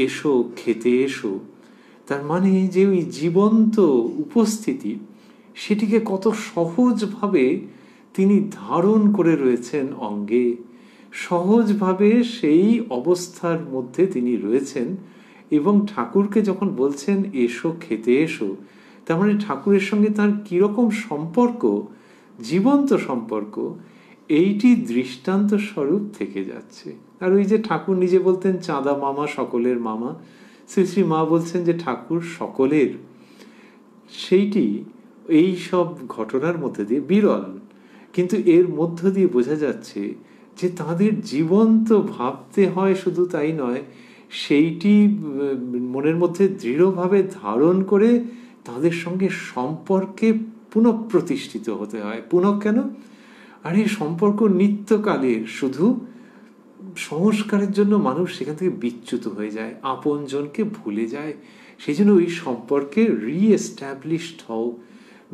এসো খেতে এসো, তার মানে যে ওই জীবন্ত উপস্থিতি, সেটিকে কত সহজভাবে তিনি ধারণ করে রয়েছেন অঙ্গে, সহজভাবে সেই অবস্থার মধ্যে তিনি রয়েছেন। এবং ঠাকুরকে যখন বলছেন এসো খেতে এসো, তার মানে ঠাকুরের সঙ্গে তার কিরকম সম্পর্ক, জীবন্ত সম্পর্ক, এইটি দৃষ্টান্ত স্বরূপ থেকে যাচ্ছে। আর ওই যে ঠাকুর নিজে বলতেন চাঁদা মামা সকলের মামা, শ্রী শ্রী মা বলছেন যে ঠাকুর সকলের, সেইটি এই সব ঘটনার মধ্যে দিয়ে বিরল, কিন্তু এর মধ্য দিয়ে বোঝা যাচ্ছে যে তাদের জীবন্ত ভাবতে হয়, শুধু তাই নয়, সেইটি মনের মধ্যে দৃঢ়ভাবে ধারণ করে তাদের সঙ্গে সম্পর্কে পুনঃপ্রতিষ্ঠিত হতে হয়। পুনঃ কেন? আর এই সম্পর্ক নিত্যকালের, শুধু সংস্কারের জন্য মানুষ সেখান থেকে বিচ্যুত হয়ে যায়, আপনজনকে ভুলে যায়। সেই জন্য ওই সম্পর্কে রিএস্টাবলিশড হও,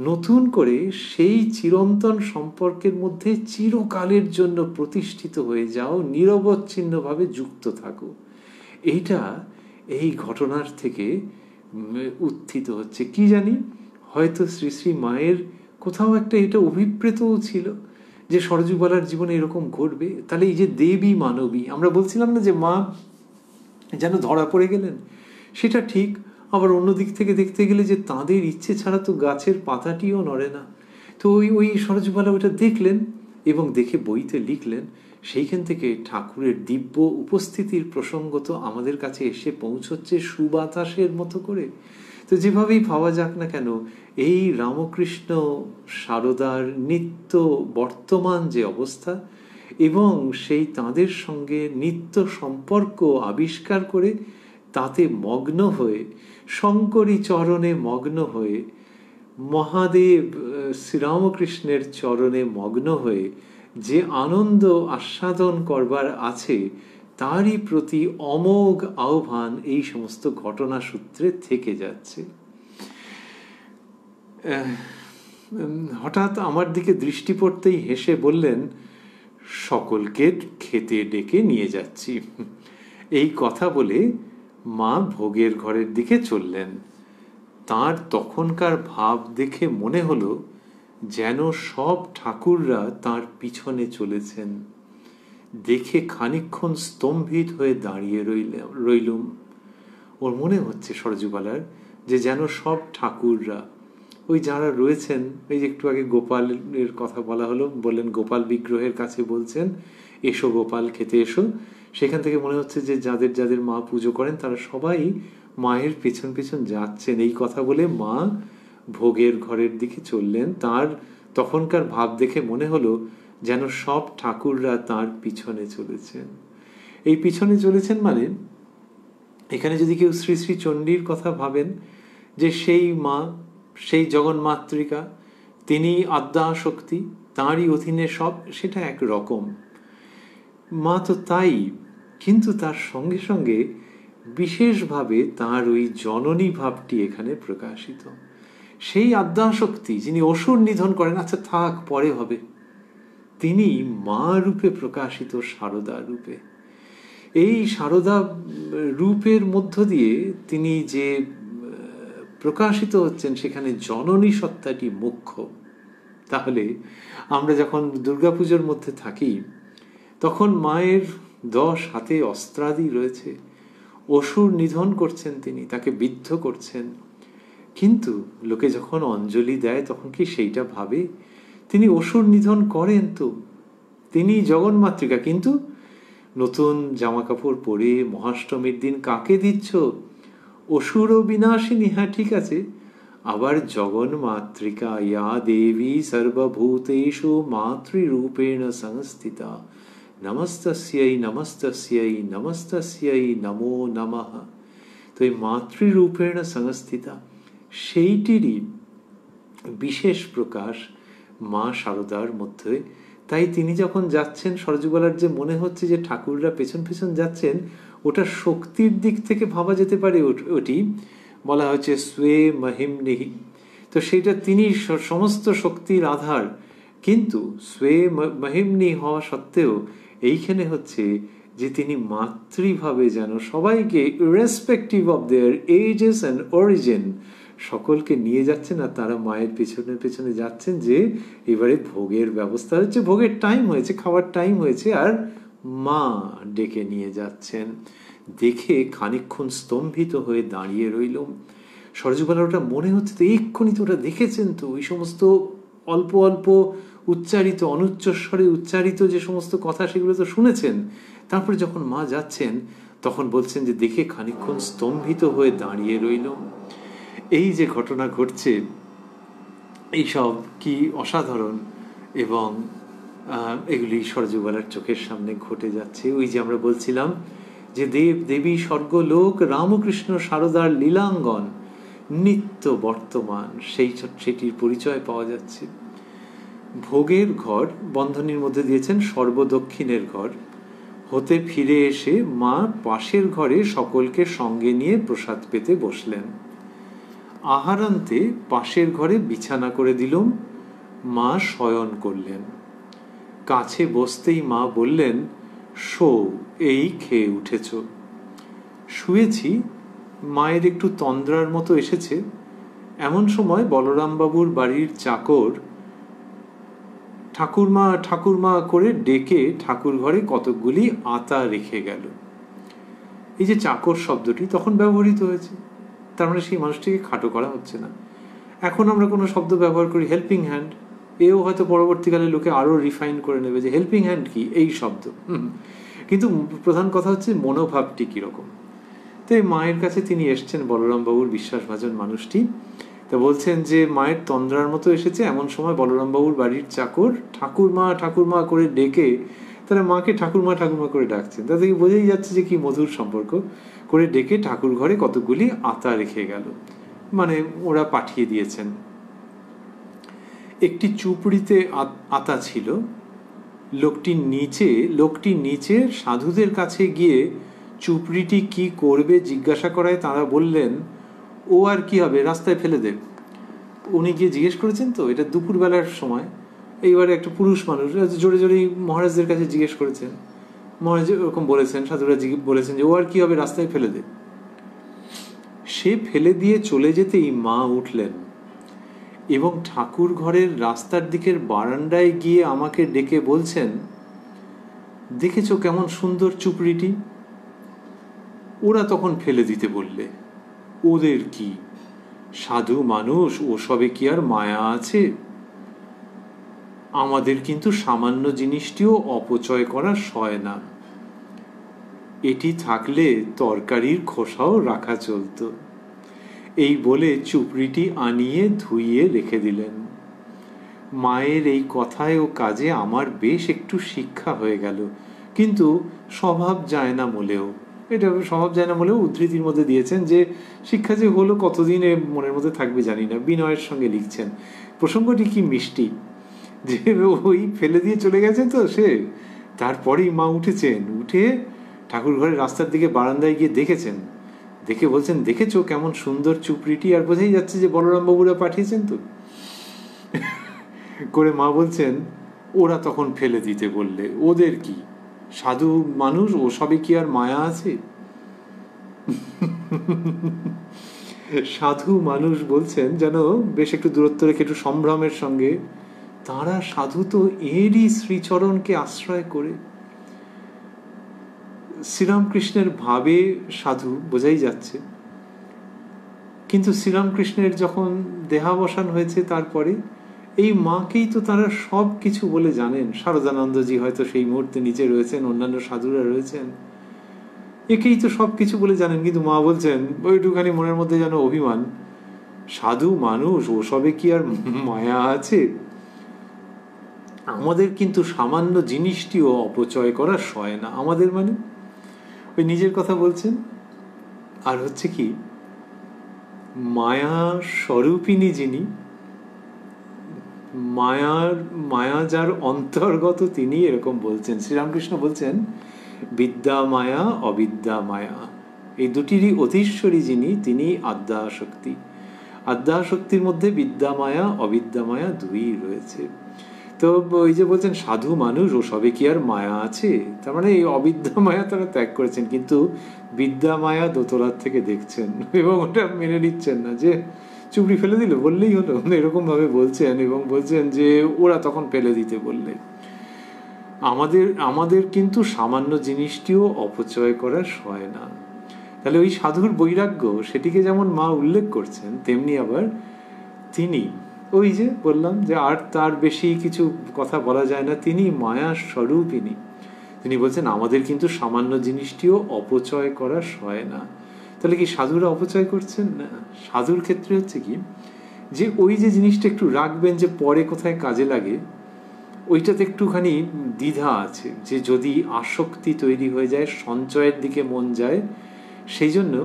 নতুন করে সেই চিরন্তন সম্পর্কের মধ্যে চিরকালের জন্য প্রতিষ্ঠিত হয়ে যাও, নিরবচ্ছিন্নভাবে যুক্ত থাকো। এইটা এই ঘটনার থেকে উত্থিত হচ্ছে। কি জানি, হয়তো শ্রী শ্রী মায়ের কোথাও একটা এটা অভিপ্রেতও ছিল যে সরযুগবালার জীবনে এরকম ঘটবে। তাহলে এই যে দেবী মানবী, আমরা বলছিলাম না যে মা যেন ধরা পড়ে গেলেন, সেটা ঠিক। আবার অন্যদিক থেকে দেখতে গেলে যে তাঁদের ইচ্ছে ছাড়া তো গাছের পাতাটিও নড়ে না। তো ওই সরযুগবালা ওটা দেখলেন এবং দেখে বইতে লিখলেন। সেইখান থেকে ঠাকুরের দিব্য উপস্থিতির প্রসঙ্গ তো আমাদের কাছে এসে পৌঁছচ্ছে সুবাতাসের মতো করে। তো যেভাবেই ভাবা যাক না কেন, এই রামকৃষ্ণ সারদার নিত্য বর্তমান যে অবস্থা এবং সেই তাঁদের সঙ্গে নিত্য সম্পর্ক আবিষ্কার করে তাতে মগ্ন হয়ে, শঙ্করী চরণে মগ্ন হয়ে, মহাদেব শ্রীরামকৃষ্ণের চরণে মগ্ন হয়ে যে আনন্দ আস্বাদন করবার আছে, তারই প্রতি অমোঘ আহ্বান এই সমস্ত ঘটনা সূত্রে থেকে যাচ্ছে। হঠাৎ আমার দিকে দৃষ্টি পড়তেই হেসে বললেন, সকলকে খেতে ডেকে নিয়ে যাচ্ছি। এই কথা বলে মা ভোগের ঘরের দিকে চললেন। তার তখনকার ভাব দেখে মনে হলো যেন সব ঠাকুররা তার পিছনে চলেছেন। দেখে খানিকক্ষণ স্তম্ভিত হয়ে দাঁড়িয়ে রইলুম। ওর মনে হচ্ছে সরযুগবালার যে যেন সব ঠাকুররা, ওই যারা রয়েছেন, এই যে একটু আগে গোপালের কথা বলা হলো, বললেন গোপাল বিগ্রহের কাছে বলছেন এসো গোপাল খেতে এসো, সেখান থেকে মনে হচ্ছে যে যাদের যাদের মা পুজো করেন তারা সবাই মায়ের পেছন পেছন যাচ্ছেন। এই কথা বলে মা ভোগের ঘরের দিকে চললেন। তার তখনকার ভাব দেখে মনে হলো যেন সব ঠাকুররা তার পিছনে চলেছেন। এই পিছনে চলেছেন মানে এখানে যদি কেউ শ্রী শ্রী চণ্ডীর কথা ভাবেন যে সেই মা, সেই জগন্মাতৃকা, তিনি আদ্যাশক্তি, তাঁরই অধীনে সব, সেটা এক রকম। মা তো তাই, কিন্তু তার সঙ্গে সঙ্গে বিশেষভাবে তার ওই জননী ভাবটি এখানে প্রকাশিত। সেই আদ্যাশক্তি যিনি অসুর নিধন করেন, আচ্ছা থাক পরে হবে, তিনি মা রূপে প্রকাশিত, সারদা রূপে। এই সারদা রূপের মধ্য দিয়ে তিনি যে প্রকাশিত হচ্ছেন, সেখানে জননী সত্তাটি মুখ্য। তাহলে আমরা যখন দুর্গাপুজোর মধ্যে থাকি তখন মায়ের 10 হাতে অস্ত্রাদি রয়েছে, অসুর নিধন করছেন তিনি, তাকে বিদ্ধ করছেন। কিন্তু লোকে যখন অঞ্জলি দেয় তখন কি সেইটা ভাবে তিনি অসুর নিধন করেন? তো তিনি জগন্মাতৃকা, কিন্তু নতুন জামা কাপড় পরে মহাষ্টমীর দিন কাকে দিচ্ছ? অসুর ও বিনাশিনী, হ্যাঁ ঠিক আছে, আবার জগন্মাতৃকা ইয়া দেবী সর্বভূতেষু মাতৃরূপেণ সংস্থিতা নমস্তস্যৈ নমস্তস্যৈ নমস্তস্যৈ নমো নমঃ। তো এই মাতৃরূপেণ সংস্থিতা, সেইটিরই বিশেষ প্রকাশ মা শারদার মধ্যে। তাই তিনি যখন যাচ্ছেন সরযুগলার, যে মনে হচ্ছে যে ঠাকুররা পেছন পেছন যাচ্ছেন, ওটা শক্তির দিক থেকে ভাবা যেতে পারে। ওটি বলা হচ্ছে স্বে মহিমনিহি, তো সেইটা তিনি সমস্ত শক্তির আধার। কিন্তু স্বে মহিমনি হওয়া সত্ত্বেও এইখানে হচ্ছে যে তিনি মাতৃভাবে যেন সবাইকে, respective of their ages and origin, সকলকে নিয়ে যাচ্ছেন। আর তারা মায়ের পেছনে পেছনে যাচ্ছেন যে এবারে ভোগের ব্যবস্থা হচ্ছে, ভোগের টাইম হয়েছে, খাওয়ার টাইম হয়েছে, আর মা ডেকে নিয়ে যাচ্ছেন। দেখে খানিকক্ষণ স্তম্ভিত হয়ে দাঁড়িয়ে রইল সরযুগলা। ওটা মনে হচ্ছে তো এক্ষুনি তো ওটা দেখেছেন, তো ওই সমস্ত অল্প অল্প উচ্চারিত, অনুচ্চস্বরে উচ্চারিত যে সমস্ত কথা, সেগুলো তো শুনেছেন। তারপরে যখন মা যাচ্ছেন তখন বলছেন যে দেখে খানিকক্ষণ স্তম্ভিত হয়ে দাঁড়িয়ে রইল। এই যে ঘটনা ঘটছে, এইসব কি অসাধারণ, এবং এগুলি সরযুগলার চোখের সামনে ঘটে যাচ্ছে। ওই যে আমরা বলছিলাম যে দেব দেবী স্বর্গলোক রামকৃষ্ণ শারদার লীলাঙ্গন নিত্য বর্তমান, সেটির পরিচয় পাওয়া যাচ্ছে। ভোগের ঘর বন্ধনীর মধ্যে দিয়েছেন সর্বদক্ষিণের ঘর হতে ফিরে এসে মা পাশের ঘরে সকলকে সঙ্গে নিয়ে প্রসাদ পেতে বসলেন। আহারান্তে পাশের ঘরে বিছানা করে দিলুম, মা শয়ন করলেন। কাছে বসতেই মা বললেন, শো, এই খেয়ে উঠেছ। শুয়েছি, মায়ের একটু তন্দ্রার মতো এসেছে। এমন সময় বলরামবাবুর বাড়ির চাকর ঠাকুরমা ঠাকুরমা করে ডেকে ঠাকুর ঘরে কতকগুলি আতা রেখে গেল। এই যে চাকর শব্দটি তখন ব্যবহৃত হয়েছে, তার মানে সেই মানুষটিকে খাটো করা হচ্ছে না। এখন আমরা কোনো শব্দ ব্যবহার করি হেল্পিং হ্যান্ড, এও হয়তো পরবর্তীকালে লোকে আরো রিফাইন করে নেবে যে হেল্পিং হ্যান্ড কি, এই শব্দ। কিন্তু প্রধান কথা হচ্ছে মনোভাবটি কিরকম। তো এই মায়ের কাছে তিনি এসছেন, বলরামবাবুর বিশ্বাসভাজন মানুষটি, তা বলছেন যে মায়ের তন্দ্রার মতো এসেছে। এমন সময় বলরামবাবুর বাড়ির চাকর ঠাকুরমা ঠাকুরমা করে ডেকে, তারা মাকে ঠাকুরমা ঠাকুরমা করে ডাকছেন, তা থেকে বোঝাই যাচ্ছে যে কি মধুর সম্পর্ক, করে ডেকে ঠাকুর ঘরে কতগুলি আতা রেখে গেল, মানে ওরা পাঠিয়ে দিয়েছেন। একটি চুপড়িতে আতা ছিল। লোকটি নিচে সাধুদের কাছে গিয়ে চুপড়িটি কি করবে জিজ্ঞাসা করায় তারা বললেন, ও আর কি হবে, রাস্তায় ফেলে দেব। উনি গিয়ে জিজ্ঞেস করেছেন, তো এটা দুপুরবেলার সময়, এইবারে একটা পুরুষ মানুষ জোরে জোরে মহারাজদের কাছে জিজ্ঞেস করেছেন। মহারাজ ওরকম বলেছেন, সাধুরা বলেছেন যে ও আর কি হবে, রাস্তায় ফেলে দে। সে ফেলে দিয়ে চলে যেতেই মা উঠলেন এবং ঠাকুর ঘরের রাস্তার দিকের বারান্দায় গিয়ে আমাকে ডেকে বলছেন, দেখেছো কেমন সুন্দর চুপড়িটি? ওরা তখন ফেলে দিতে বললে। ওদের কি, সাধু মানুষ, ও সবে কি আর মায়া আছে? আমাদের কিন্তু সামান্য জিনিসটিও অপচয় করা সয় না। এটি থাকলে তরকারির খোসাও রাখা চলত। এই বলে চুপড়িটি আনিয়ে ধুইয়ে রেখে দিলেন। মায়ের এই কথায় ও কাজে আমার বেশ একটু শিক্ষা হয়ে গেল, কিন্তু স্বভাব যায় না বলেও, এটা স্বভাব যায় না বলেও উদ্ধৃতির মধ্যে দিয়েছেন যে শিক্ষা যে হলো কতদিন এ মনের মধ্যে থাকবে জানি না। বিনয়ের সঙ্গে লিখছেন, প্রসঙ্গটি কি মিষ্টি যে ওই ফেলে দিয়ে চলে গেছে, তো সে তারপরেই মা উঠেছেন, উঠে ঠাকুর ঘরের রাস্তার দিকে বারান্দায় গিয়ে দেখেছেন, দেখে বলছেন, দেখেছো কেমন সুন্দর চুপড়িটি? আর বোঝাই যাচ্ছে যে বলরামবাবুরা পাঠিয়েছেন তো করে। মা বলছেন, ওরা তখন ফেলে দিতে বললে। ওদের কি, সাধু মানুষ, ও সবে কি আর মায়া আছে? সাধু মানুষ বলছেন যেন বেশ একটু দূরত্ব রেখে, একটু সম্ভ্রমের সঙ্গে তারা সাধু তো এরই শ্রীচরণকে আশ্রয় করে। শ্রীরামকৃষ্ণের ভাবে সাধু বোঝাই যাচ্ছে, কিন্তু শ্রীরামকৃষ্ণের যখন দেহাবসান হয়েছে তারপরে এই মাকেই তো তারা সব কিছু বলে জানেন। শারদানন্দজি হয়তো সেই মুহূর্তে নিচে রয়েছেন, অন্যান্য সাধুরা রয়েছেন, একেই তো সব কিছু বলে জানেন। কিন্তু মা বলছেন ওইটুখানি মনের মধ্যে যেন অভিমান, সাধু মানুষ, ওসবে কি আর মায়া আছে? আমাদের কিন্তু সামান্য জিনিসটিও অপচয় করা সয় না। আমাদের মানে ওই নিজের কথা বলছেন। আর হচ্ছে কি, মায়া স্বরূপিনী যিনি, মায়া যার অন্তর্গত, তিনি এরকম বলছেন। শ্রীরামকৃষ্ণ বলছেন বিদ্যা মায়া অবিদ্যা মায়া, এই দুটিরই অধীশ্বরী যিনি, তিনি আদ্যাশক্তি। আদ্যাশক্তির মধ্যে বিদ্যা মায়া অবিদ্যা মায়া দুই রয়েছে। তো ওই যে বলছেন সাধু মানুষ, ও সবে কি আর মায়া আছে? তার মানে এই অবিদ্যা মায়া তারা ত্যাগ করেছেন, কিন্তু বিদ্যা মায়া দোতলার থেকে দেখছেন এবং ওটা মেনে নিচ্ছেন না, যে চুবড়ি ফেলে দিল বললেই হলো, এরকম ভাবে বলছেন। এবং বলছেন যে ওরা তখন ফেলে দিতে বললে। আমাদের কিন্তু সামান্য জিনিসটিও অপচয় করা সয় না। তাহলে ওই সাধুর বৈরাগ্য, সেটিকে যেমন মা উল্লেখ করছেন, তেমনি আবার তিনি, ওই যে বললাম যে আর তার বেশি কিছু কথা বলা যায় না, তিনি মায়া স্বরূপিনী। তিনি বলছেন আমাদের কিন্তু সামান্য জিনিসটিও অপচয় করা সয় না। তাহলে কি সাধুরা অপচয় করছেন না? সাধুর ক্ষেত্রে হচ্ছে কি, যে ওই যে জিনিসটা একটু রাখবেন যে পরে কোথায় কাজে লাগে, ওইটাতে একটুখানি দ্বিধা আছে, যে যদি আসক্তি তৈরি হয়ে যায়, সঞ্চয়ের দিকে মন যায়, সেই জন্য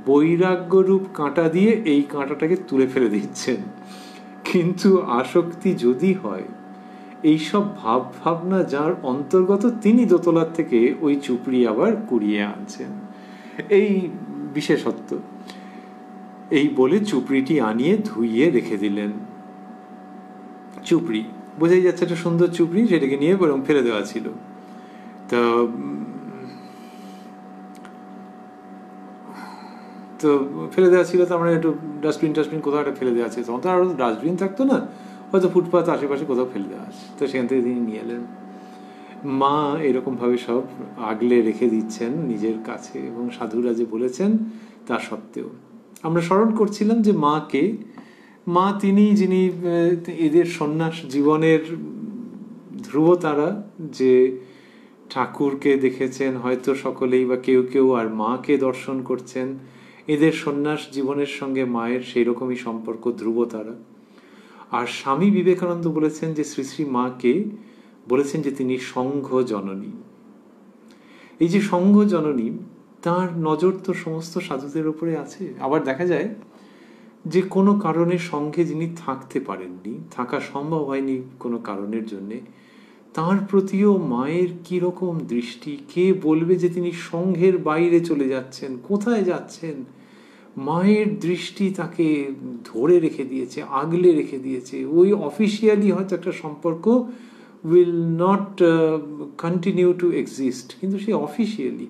বৈরাগ্যরূপ কাঁটা দিয়ে এই কাঁটাটাকে তুলে ফেলে দিচ্ছেন। কিন্তু আসক্তি যদি হয়, এইসব ভাবনা যার অন্তর্গত, তিনি দোতলার থেকে ওই চুপড়ি আবার কুড়িয়ে আনছেন। এই বিশেষত্ব। এই বলে চুপড়িটি আনিয়ে ধুইয়ে রেখে দিলেন। চুপড়ি বোঝাই যাচ্ছে একটা সুন্দর চুপড়ি, সেটাকে নিয়ে বরং ফেলে দেওয়া ছিল। তো ফেলে দেওয়া ছিল, তার মানে একটু ডাস্টবিন কোথাও একটা ফেলে দেওয়া ছিল। তখন তো আরো ডাস্টবিন থাকতো না, হয়তো ফুটপাথ আশেপাশে কোথাও ফেলে দেওয়া আছে। তো সেখান থেকে তিনি নিয়ে এলেন। মা এরকম ভাবে সব আগলে রেখে দিচ্ছেন নিজের কাছে, এবং সাধুরা যে বলেছেন তা সত্ত্বেও আমরা স্মরণ করছিলাম যে মাকে, মা তিনি যিনি এদের সন্ন্যাস জীবনের ধ্রুবতারা, যে ঠাকুরকে দেখেছেন হয়তো সকলেই বা কেউ কেউ, আর মাকে দর্শন করছেন। এদের সন্ন্যাস জীবনের সঙ্গে মায়ের সেই রকমই সম্পর্ক, ধ্রুবতারা। আর স্বামী বিবেকানন্দ বলেছেন যে শ্রী শ্রী মাকে বলেছেন যে তিনি সংঘ জননী। এই যে সংঘ জননী, তার নজর তো সমস্ত সাধুদের উপরে আছে। আবার দেখা যায় যে কোনো কারণে সঙ্ঘে যিনি থাকতে পারেননি, থাকা সম্ভব হয়নি কোনো কারণের জন্যে, তার প্রতিও মায়ের কিরকম দৃষ্টি। কে বলবে যে তিনি সংঘের বাইরে চলে যাচ্ছেন, কোথায় যাচ্ছেন? মায়ের দৃষ্টি তাকে ধরে রেখে দিয়েছে, আগলে রেখে দিয়েছে। ওই অফিসিয়ালি হয়তো একটা সম্পর্ক will not continue to exist, কিন্তু সেই অফিসিয়ালি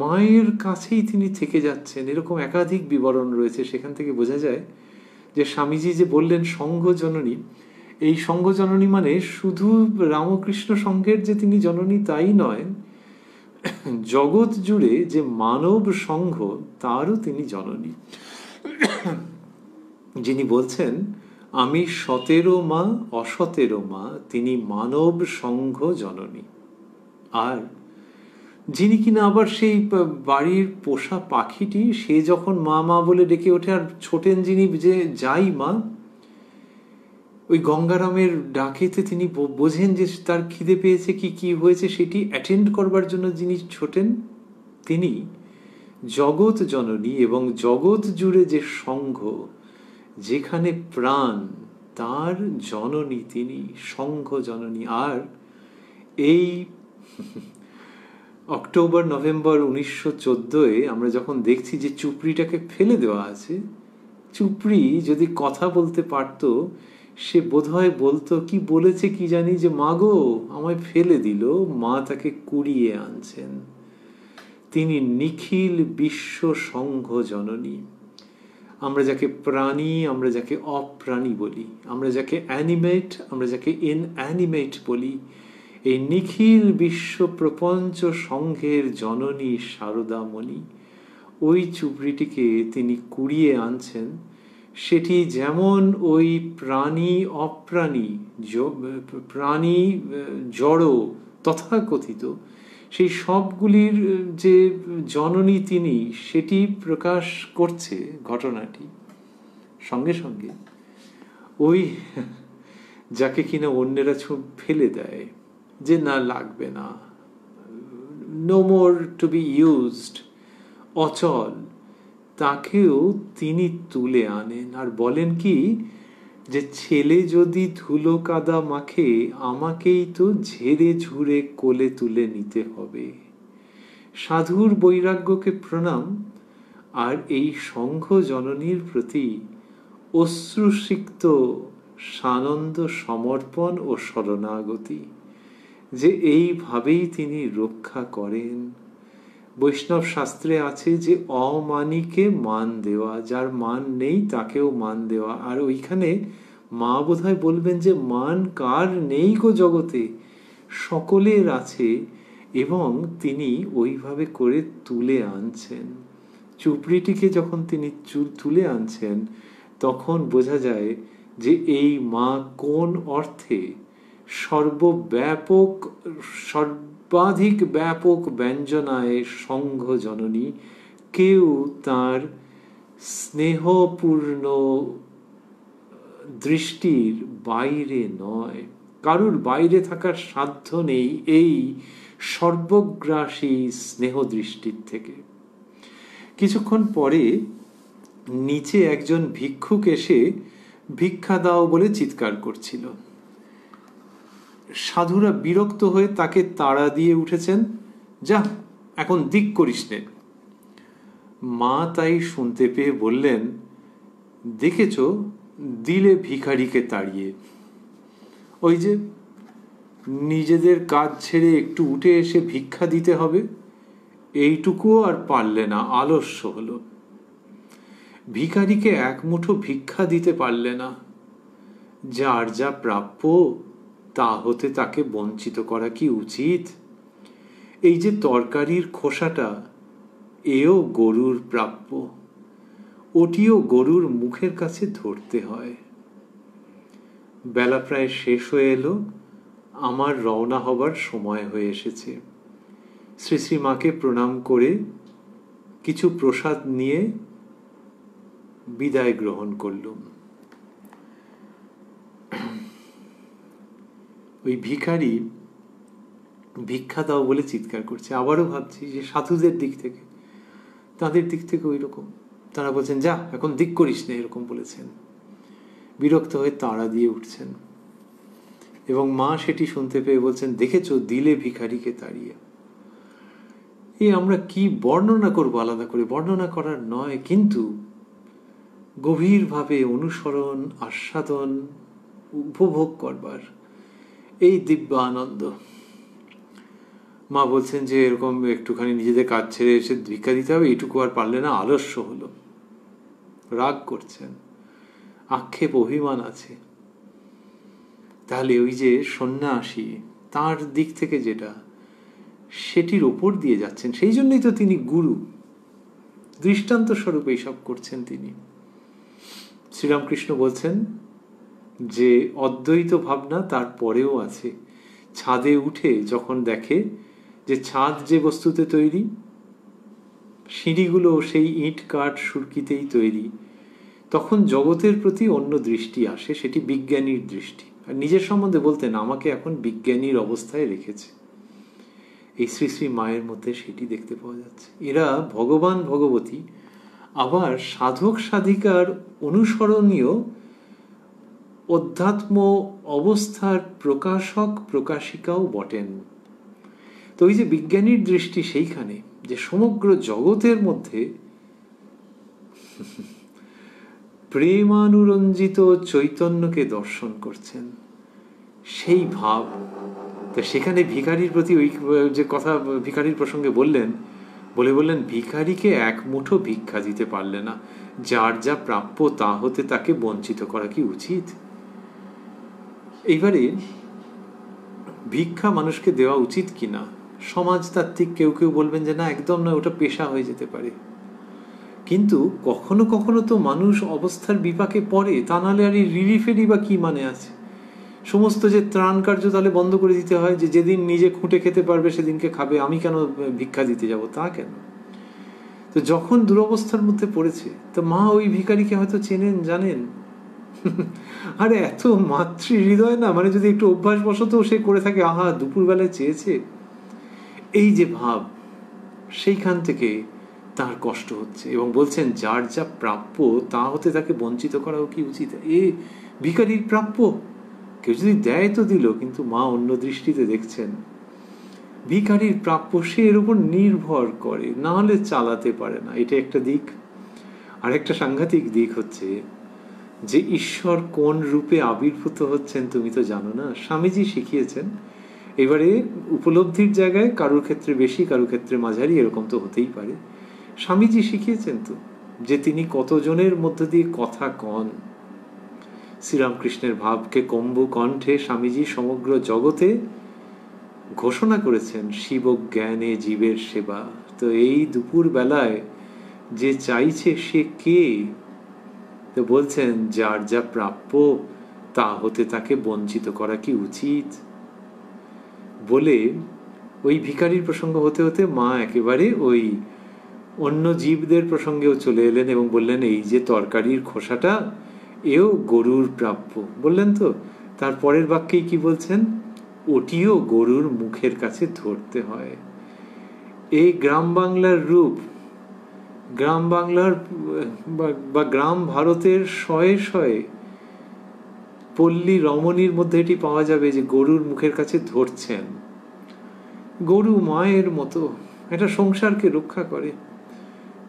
মায়ের কাছেই তিনি থেকে যাচ্ছেন। এরকম একাধিক বিবরণ রয়েছে। সেখান থেকে বোঝা যায় যে স্বামীজি যে বললেন সংঘ জননী, এই সংঘ জননী মানে শুধু রামকৃষ্ণ সংঘের যে তিনি জননী তাই নয়, জগৎ জুড়ে যে মানব সংঘ তারও তিনি জননী। যিনি বলছেন আমি সতেরো মা অসতেরো মা, তিনি মানব সংঘ জননী। আর যিনি কিনা আবার সেই বাড়ির পোষা পাখিটি, সে যখন মা মা বলে ডেকে ওঠে, আর ছোটেন যিনি যে যাই মা, ওই গঙ্গারামের ডাকেতে তিনি বোঝেন যে তার খিদে পেয়েছে, কি হয়েছে সেটি অ্যাটেন্ড করবার জন্য যিনি ছোটেন, তিনি জগৎ জননী। এবং জগৎ জুড়ে যে সংঘ, যেখানে প্রাণ, তার জননী তিনি, সংঘ জননী। আর এই অক্টোবর নভেম্বর 1914 আমরা যখন দেখছি যে চুপড়িটাকে ফেলে দেওয়া আছে, চুপড়ি যদি কথা বলতে পারত, সে বোধহয় বলতো, কি বলেছে কি জানি, যে মা গো আমায় ফেলে দিল, মা তাকে কুড়িয়ে আনছেন। তিনি নিখিল বিশ্ব সংঘ জননী। আমরা যাকে প্রাণী, আমরা যাকে অপ্রাণী বলি, আমরা যাকে অ্যানিমেট, আমরা যাকে ইনঅ্যানিমেট বলি, এই নিখিল বিশ্ব প্রপঞ্চ সংঘের জননী শারদামণি, ওই চুবড়িটিকে তিনি কুড়িয়ে আনছেন। সেটি যেমন ওই প্রাণী অপ্রাণী, প্রাণী জড় তথাকথিত, সেই সবগুলির যে জননী তিনি, সেটি প্রকাশ করছে ঘটনাটি। সঙ্গে সঙ্গে ওই যাকে কিনা অন্যেরা ফেলে দেয়, যে না লাগবে না, no more to be used, অচল, তাকেও তিনি তুলে আনেন আর বলেন কি, যে ছেলে যদি ধুলো কাদা মাখে, আমাকেই তো ঝেড়ে ঝুড়ে কোলে তুলে নিতে হবে। সাধুর বৈরাগ্যকে প্রণাম, আর এই সংঘ জননীর প্রতি অশ্রুসিক্ত সানন্দ সমর্পণ ও শরণাগতি, যে এইভাবেই তিনি রক্ষা করেন। বৈষ্ণব শাস্ত্রে আছে যে অমানিকে মান দেওয়া, যার মান নেই তাকেও মান দেওয়া। আর ওইখানে মা বোধহয় বলবেন যে মান কার নেই গো জগতে, সকলের আছে, এবং তিনি ওইভাবে করে তুলে আনছেন। চুপড়িটিকে যখন তিনি তুলে আনছেন, তখন বোঝা যায় যে এই মা কোন অর্থে সর্বব্যাপক, সর্বাধিক ব্যাপক ব্যঞ্জনায় সংঘ জননী। কেউ তার স্নেহপূর্ণ দৃষ্টির বাইরে নয়, কারুর বাইরে থাকার সাধ্য নেই এই সর্বগ্রাসী স্নেহ দৃষ্টির থেকে। কিছুক্ষণ পরে নিচে একজন ভিক্ষুক এসে ভিক্ষা দাও বলে চিৎকার করছিল। সাধুরা বিরক্ত হয়ে তাকে তাড়া দিয়ে উঠেছেন, যা এখন দিক করিস নে। মা তাই শুনতে পেয়ে বললেন, দেখেছ, দিলে ভিখারিকে তাড়িয়ে। ওই যে নিজেদের কাজ ছেড়ে একটু উঠে এসে ভিক্ষা দিতে হবে, এইটুকুও আর পারলে না, আলস্য হলো। ভিখারিকে এক মুঠো ভিক্ষা দিতে পারলে না। যার যা প্রাপ্য তা হতে তাকে বঞ্চিত করা কি উচিত? এই যে তরকারির খোসাটা, এও গরুর প্রাপ্য, ওটিও গরুর মুখের কাছে ধরতে হয়। বেলা প্রায় শেষ হয়ে এলো, আমার রওনা হবার সময় হয়ে এসেছে। শ্রী শ্রী মাকে প্রণাম করে কিছু প্রসাদ নিয়ে বিদায় গ্রহণ করলুম। ওই ভিখারি ভিক্ষা দাও বলে চিৎকার করছে। আবারও ভাবছি যে সাধুদের দিক থেকে, তাদের দিক থেকে ওই রকম, তারা বলছেন যা এখন দিক করিস না, এরকম বলেছেন। বিরক্ত হয়ে তাড়া দিয়ে উঠছেন, এবং মা সেটি শুনতে পেয়ে বলছেন, দেখেছো, দিলে ভিখারিকে তাড়িয়ে। এই আমরা কি বর্ণনা করবো আলাদা করে, বর্ণনা করার নয়, কিন্তু গভীরভাবে অনুসরণ, আস্বাদন, উপভোগ করবার এই দিব্য আনন্দ। মা বলছেন যে এরকম একটুখানি নিজেদের কাজ ছেড়ে এসে ভিক্ষা দিতে হবে, এইটুকু আর পারলে না, আলস্য হলো। রাগ করছেন, আক্ষেপ অভিমান আছে। তাহলে ওই যে সন্ন্যাসী, তার দিক থেকে যেটা, সেটির ওপর দিয়ে যাচ্ছেন। সেই জন্যই তো তিনি গুরু, দৃষ্টান্ত স্বরূপ এইসব করছেন তিনি। শ্রীরামকৃষ্ণ বলছেন যে অদ্বৈত ভাবনা তারপরেও আছে। ছাদে উঠে যখন দেখে যে ছাদ যে বস্তুতে তৈরি, সিঁড়িগুলো সেই ইট কাঠ সুরকিতেই তৈরি, তখন জগতের প্রতি অন্য দৃষ্টি আসে, সেটি বিজ্ঞানীর দৃষ্টি। আর নিজের সম্বন্ধে বলতেন, আমাকে এখন বিজ্ঞানীর অবস্থায় রেখেছে। এই শ্রী শ্রী মায়ের মধ্যে সেটি দেখতে পাওয়া যাচ্ছে। এরা ভগবান ভগবতী, আবার সাধক সাধিকার অনুসরণীয় অধ্যাত্ম অবস্থার প্রকাশক প্রকাশিকাও বটেন। তো ওই যে বিজ্ঞানীর দৃষ্টি সেইখানে, যে সমগ্র জগতের মধ্যে প্রেমানুরঞ্জিত চৈতন্যকে দর্শন করছেন, সেই ভাব। তো সেখানে ভিখারির প্রতি ওই যে কথা ভিখারির প্রসঙ্গে বললেন, বলে বললেন, ভিখারিকে এক মুঠো ভিক্ষা দিতে পারলে না, যার যা প্রাপ্য তা হতে তাকে বঞ্চিত করা কি উচিত? এইবারে ভিক্ষা মানুষকে দেওয়া উচিত কিনা, সমাজতাত্ত্বিক কেউ কেউ বলবেন যে না, একদম নয়, ওটা পেশা হয়ে যেতে পারে। কিন্তু কখনো কখনো তো মানুষ অবস্থার বিপাকে পড়ে, তা নাহলে আর এই রিলিফেরই বা কি মানে আছে? সমস্ত যে ত্রাণ কার্য তাহলে বন্ধ করে দিতে হয়, যে যেদিন নিজে খুঁটে খেতে পারবে সেদিনকে খাবে, আমি কেন ভিক্ষা দিতে যাব? তা কেন? তো যখন দুরবস্থার মধ্যে পড়েছে, তো মা ওই ভিখারিকে হয়তো চেনেন, জানেন। আরে এত মাতৃ হৃদয় না, মানে যদি একটু অভ্যাস বশত সে করে থাকে, আহা দুপুরবেলায় চেয়েছে, এই যে ভাব, সেইখান থেকে তার কষ্ট হচ্ছে এবং বলছেন যার যা প্রাপ্য তা হতে তাকে বঞ্চিত করাও কি উচিত? এ ভিখারির প্রাপ্য, কেউ যদি দেয় তো দিল, কিন্তু মা অন্য দৃষ্টিতে দেখছেন ভিখারির প্রাপ্য সে এর উপর নির্ভর করে, না হলে চালাতে পারে না। এটা একটা দিক। আর একটা সাংঘাতিক দিক হচ্ছে যে ঈশ্বর কোন রূপে আবির্ভূত হচ্ছেন তুমি তো জানো না। স্বামীজি শিখিয়েছেন, এবারে উপলব্ধির জায়গায় কারোর ক্ষেত্রে বেশি, কারোর ক্ষেত্রে মাঝারি, এরকম তো হতেই পারে। স্বামীজি শিখিয়েছেন তো যে তিনি কতজনের মধ্য দিয়ে কথা কন। শ্রীরামকৃষ্ণের ভাবকে কম্বু কণ্ঠে স্বামীজি সমগ্র জগতে ঘোষণা করেছেন, শিব জ্ঞানে জীবের সেবা। তো এই দুপুর বেলায় যে চাইছে সে কে? তো বলছেন যার যা প্রাপ্য তা হতে তাকে বঞ্চিত করা কি উচিত? বলে ওই ভিখারির প্রসঙ্গ হতে হতে মা একেবারে ওই অন্য জীবদের প্রসঙ্গেও চলে এলেন এবং বললেন, এই যে তরকারির খোসাটা, এও গরুর প্রাপ্য। বললেন তো, তারপরের বাক্যেই কি বলছেন? ওটিও গরুর মুখের কাছে ধরতে হয়। এই গ্রাম বাংলার রূপ, গ্রাম বাংলার বা গ্রাম ভারতের শয়ে শয়ে পল্লী রমণীর মধ্যে এটি পাওয়া যাবে যে গরুর মুখের কাছে ধরছেন। গরু মায়ের মতো, এটা সংসারকে রক্ষা করে।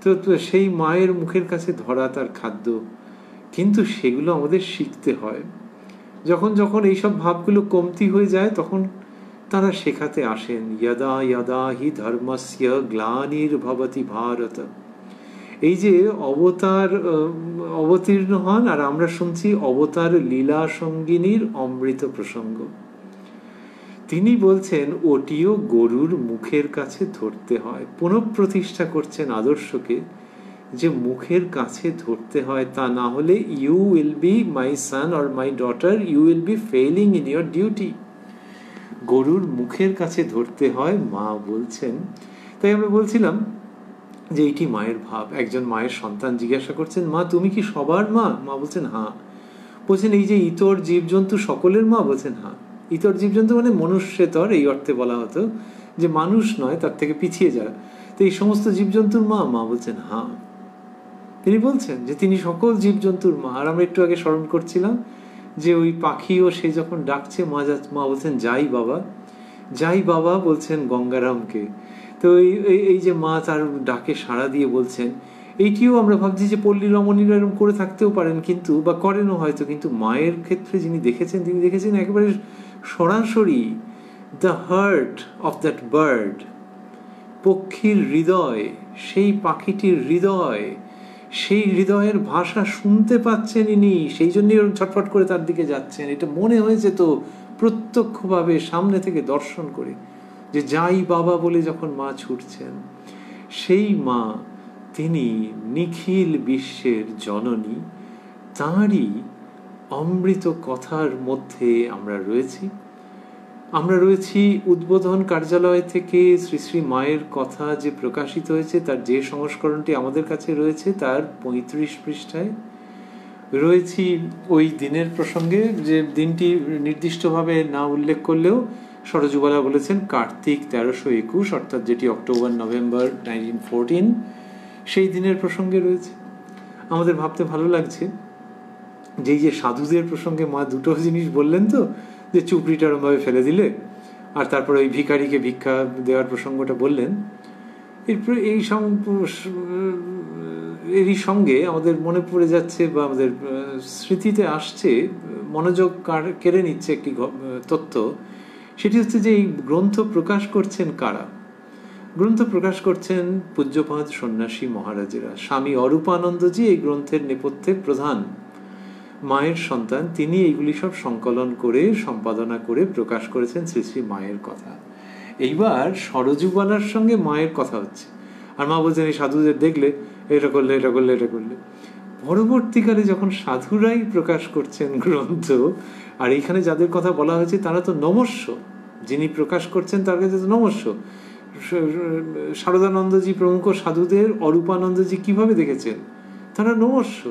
তো সেই মায়ের মুখের কাছে ধরা তার খাদ্য। কিন্তু সেগুলো আমাদের শিখতে হয়। যখন যখন এইসব ভাবগুলো কমতি হয়ে যায়, তখন তারা শেখাতে আসেন, যদা যদা হি ধর্মস্য গ্লানির্ভবতি ভারত। এই যে অবতার অবতীর্ণ হন, আর আমরা শুনছি অবতার লীলা সঙ্গিনীর অমৃত প্রসঙ্গ। তিনি বলছেন ওটিও গরুর মুখের কাছে ধরতে হয়। পুনঃপ্রতিষ্ঠা করছেন আদর্শকে, যে মুখের কাছে ধরতে হয়, তা না হলে you will be my son or my daughter, you will be failing in your duty. গরুর মুখের কাছে ধরতে হয়, মা বলছেন। তাই আমরা বলছিলাম যে এইটি মায়ের ভাব। একজন মায়ের সন্তান জিজ্ঞাসা করছেন, মা তুমি কি সবার মা? মা বলছেন হ্যাঁ। বলছেন এই যে ইতর জীবজন্তু সকলের মা? বলছেন হ্যাঁ। ইতর জীবজন্তু মানে মনুষ্যেতর, এই অর্থে বলা হতো যে মানুষ নয়, তার থেকে পিছিয়ে যায়। তো এই সমস্ত জীবজন্তুর মা? মা বলছেন হ্যাঁ। তিনি বলছেন যে তিনি সকল জীবজন্তুর মা। আর আমরা একটু আগে স্মরণ করছিলাম যে ওই পাখিও সে যখন ডাকছে, মা বলছেন যাই বাবা, যাই বাবা বলছেন গঙ্গারামকে। তো এই যে মা তার ডাকে সাড়া দিয়ে বলছেন, এইটিও আমরা ভাবছি যে পল্লী রমণীরা এরকম করে থাকতেও পারেন, কিন্তু বা করেনও হয়তো, কিন্তু মায়ের ক্ষেত্রে যিনি দেখেছেন, তিনি দেখেছেন একেবারে সরাসরি the heart of that bird, পক্ষীর হৃদয়, সেই পাখিটির হৃদয়, সেই হৃদয়ের ভাষা শুনতে পাচ্ছেন ইনি, সেই জন্যই ছটফট করে তার দিকে যাচ্ছেন। এটা মনে হয়েছে তো প্রত্যক্ষভাবে সামনে থেকে দর্শন করে, যে যাই বাবা বলে যখন মা ছুটছেন, সেই মা তিনি নিখিল বিশ্বের জননী। তাঁরই অমৃত কথার মধ্যে আমরা রয়েছি। আমরা রয়েছি উদ্বোধন কার্যালয় থেকে শ্রী শ্রী মায়ের কথা যে প্রকাশিত হয়েছে, তার যে সংস্করণটি আমাদের কাছে রয়েছে তার 35 পৃষ্ঠায় রয়েছি। ওই দিনের প্রসঙ্গে, যে দিনটি নির্দিষ্টভাবে না উল্লেখ করলেও সরজুবালা বলেছেন কার্তিক 1321, অর্থাৎ যেটি অক্টোবর নভেম্বর 1914, সেই দিনের প্রসঙ্গে রয়েছে। আমাদের ভাবতে ভালো লাগছে যে এই যে সাধুদের প্রসঙ্গে মা দুটো জিনিস বললেন তো, যে চুপড়িটা এরমভাবে ফেলে দিলে, আর তারপরে ওই ভিখারিকে ভিক্ষা দেওয়ার প্রসঙ্গটা বললেন। এরপরে এরই সঙ্গে আমাদের মনে পড়ে যাচ্ছে বা আমাদের স্মৃতিতে আসছে, মনোযোগ কেড়ে নিচ্ছে একটি তথ্য। সেটি হচ্ছে যে এই গ্রন্থ প্রকাশ করছেন কারা। গ্রন্থ প্রকাশ করছেন পূজ্যপাদ সন্ন্যাসী মহারাজেরা। স্বামী অরূপানন্দজি এই গ্রন্থের নেপথ্যের প্রধান, মায়ের সন্তান। তিনি এইগুলি সব সংকলন করে সম্পাদনা করে প্রকাশ করেছেন শ্রী শ্রী মায়ের কথা। এইবার সরজুবালার সঙ্গে মায়ের কথা হচ্ছে, আর মা বলছেন এই সাধুদের দেখলে এটা করলে এটা করলে এটা করলে। পরবর্তীকালে যখন সাধুরাই প্রকাশ করছেন গ্রন্থ, আর এইখানে যাদের কথা বলা হয়েছে তারা তো নমস্য, যিনি প্রকাশ করছেন তার কাছে তো নমস্য। শারদানন্দজি প্রমুখ সাধুদের অরূপানন্দজি কিভাবে দেখেছেন, তারা নমস্য,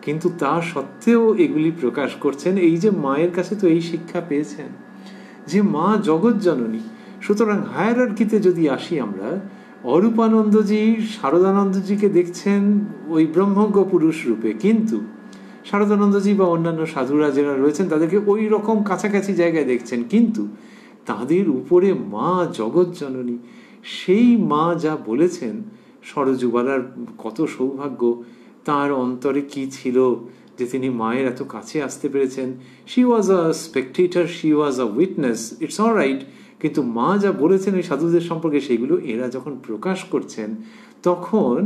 কিন্তু তা সত্ত্বেও এগুলি প্রকাশ করছেন। এই যে মায়ের কাছে তো এই শিক্ষা পেয়েছেন যে মা জগৎ জননী। সুতরাং হায়ারার্কিতে যদি আসি আমরা, অরূপানন্দজি শারদানন্দজিকে দেখছেন ওই ব্রহ্মজ্ঞ পুরুষ রূপে, কিন্তু শারদানন্দজি বা অন্যান্য সাধুরা যারা রয়েছেন তাদেরকে ওই রকম কাছাকাছি জায়গায় দেখছেন, কিন্তু তাদের উপরে মা জগৎ জননী। সেই মা যা বলেছেন, সরজুবালার কত সৌভাগ্য, তার অন্তরে কি ছিল যে তিনি মায়ের এত কাছে আসতে পেরেছেন। She was a Spectator, she was a witness, it's all right, কিন্তু মা যা বলেছেন এই সাধুদের সম্পর্কে সেগুলো এরা যখন প্রকাশ করছেন, তখন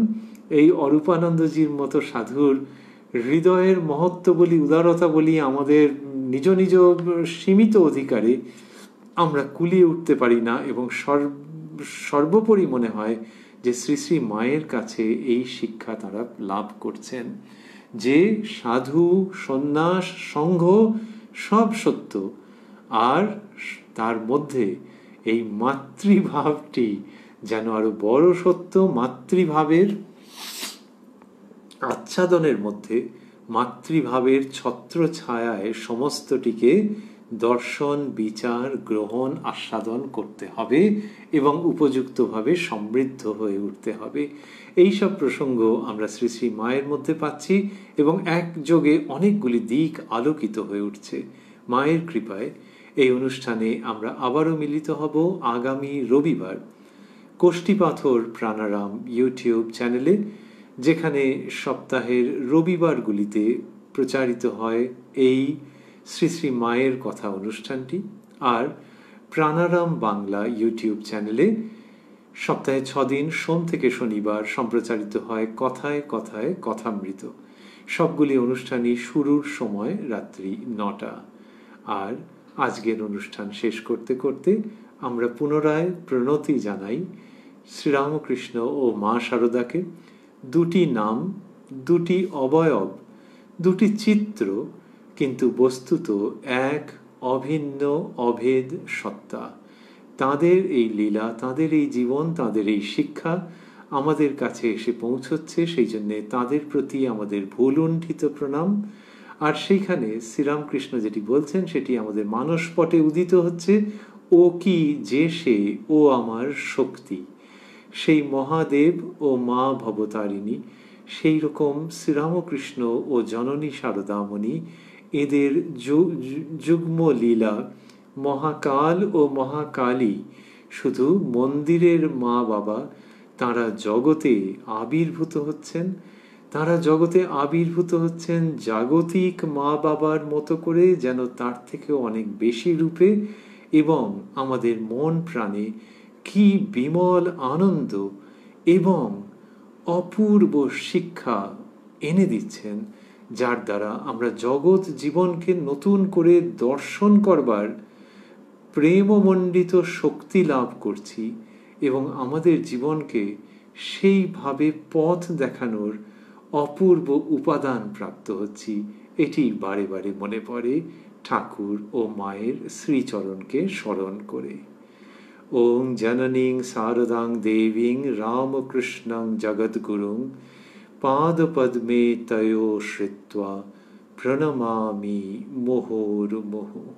এই অরূপানন্দজির মতো সাধুর হৃদয়ের মহত্ব বলি, উদারতা বলি, আমাদের নিজ নিজ সীমিত অধিকারে আমরা কুলিয়ে উঠতে পারি না। এবং সর্বোপরি মনে হয় যে শ্রী শ্রী মায়ের কাছে এই শিক্ষা তারা লাভ করছেন যে সাধু, সন্ন্যাস, সংঘ সব সত্য, আর তার মধ্যে এই মাতৃভাবটি যেন আরো বড় সত্য। মাতৃভাবের আচ্ছাদনের মধ্যে, মাতৃভাবের ছত্র ছায়ায় সমস্তটিকে দর্শন, বিচার, গ্রহণ, আস্বাদন করতে হবে এবং উপযুক্তভাবে সমৃদ্ধ হয়ে উঠতে হবে। এই সব প্রসঙ্গ আমরা শ্রী শ্রী মায়ের মধ্যে পাচ্ছি এবং একযোগে অনেকগুলি দিক আলোকিত হয়ে উঠছে মায়ের কৃপায়। এই অনুষ্ঠানে আমরা আবারও মিলিত হব আগামী রবিবার কোষ্ঠীপাথর প্রাণারাম ইউটিউব চ্যানেলে, যেখানে সপ্তাহের রবিবারগুলিতে প্রচারিত হয় এই শ্রী শ্রী মায়ের কথা অনুষ্ঠানটি। আর প্রাণারাম বাংলা ইউটিউব চ্যানেলে সপ্তাহে 6 দিন সোম থেকে শনিবার সম্প্রচারিত হয় কথায় কথায় কথামৃত। সবগুলি অনুষ্ঠানই শুরুর সময় রাত্রি 9টা। আর আজকের অনুষ্ঠান শেষ করতে করতে আমরা পুনরায় প্রণতি জানাই শ্রীরামকৃষ্ণ ও মা শারদাকে। দুটি নাম, দুটি অবয়ব, দুটি চিত্র, কিন্তু বস্তুত এক অভিন্ন অভেদ সত্তা। তাদের এই লীলা, তাদের এই জীবন, তাদের এই শিক্ষা আমাদের কাছে এসে পৌঁছচ্ছে, সেই জন্যে তাদের প্রতি আমাদের ভুলুণ্ঠিত প্রণাম। আর সেইখানে শ্রীরামকৃষ্ণ যেটি বলছেন সেটি আমাদের মানসপটে উদিত হচ্ছে, ও কি যে সে, ও আমার শক্তি। সেই মহাদেব ও মা ভবতারিণী, সেই রকম শ্রীরামকৃষ্ণ ও জননী শারদামণি, এদের যুগ্ম লীলা, মহাকাল ও মহাকালী শুধু মন্দিরের মা বাবা, তারা জগতে আবির্ভূত হচ্ছেন। তারা জগতে আবির্ভূত হচ্ছেন জাগতিক মা বাবার মতো করে, যেন তার থেকে অনেক বেশি রূপে, এবং আমাদের মন প্রাণে কি বিমল আনন্দ এবং অপূর্ব শিক্ষা এনে দিচ্ছেন, যার দ্বারা আমরা জগৎ জীবনকে নতুন করে দর্শন করবার প্রেমমণ্ডিত শক্তি লাভ করছি এবং আমাদের জীবনকে সেইভাবে পথ দেখানোর অপূর্ব উপাদান প্রাপ্ত হচ্ছি। এটি বারে বারে মনে পড়ে ঠাকুর ও মায়ের শ্রীচরণকে স্মরণ করে। ওং জননীং শারদাং দেবীং রামকৃষ্ণং জগদ্গুরুং পাদপদ্মে তয়োঃ শ্রিত্বা প্রণমামি মুহুর্মুহুঃ।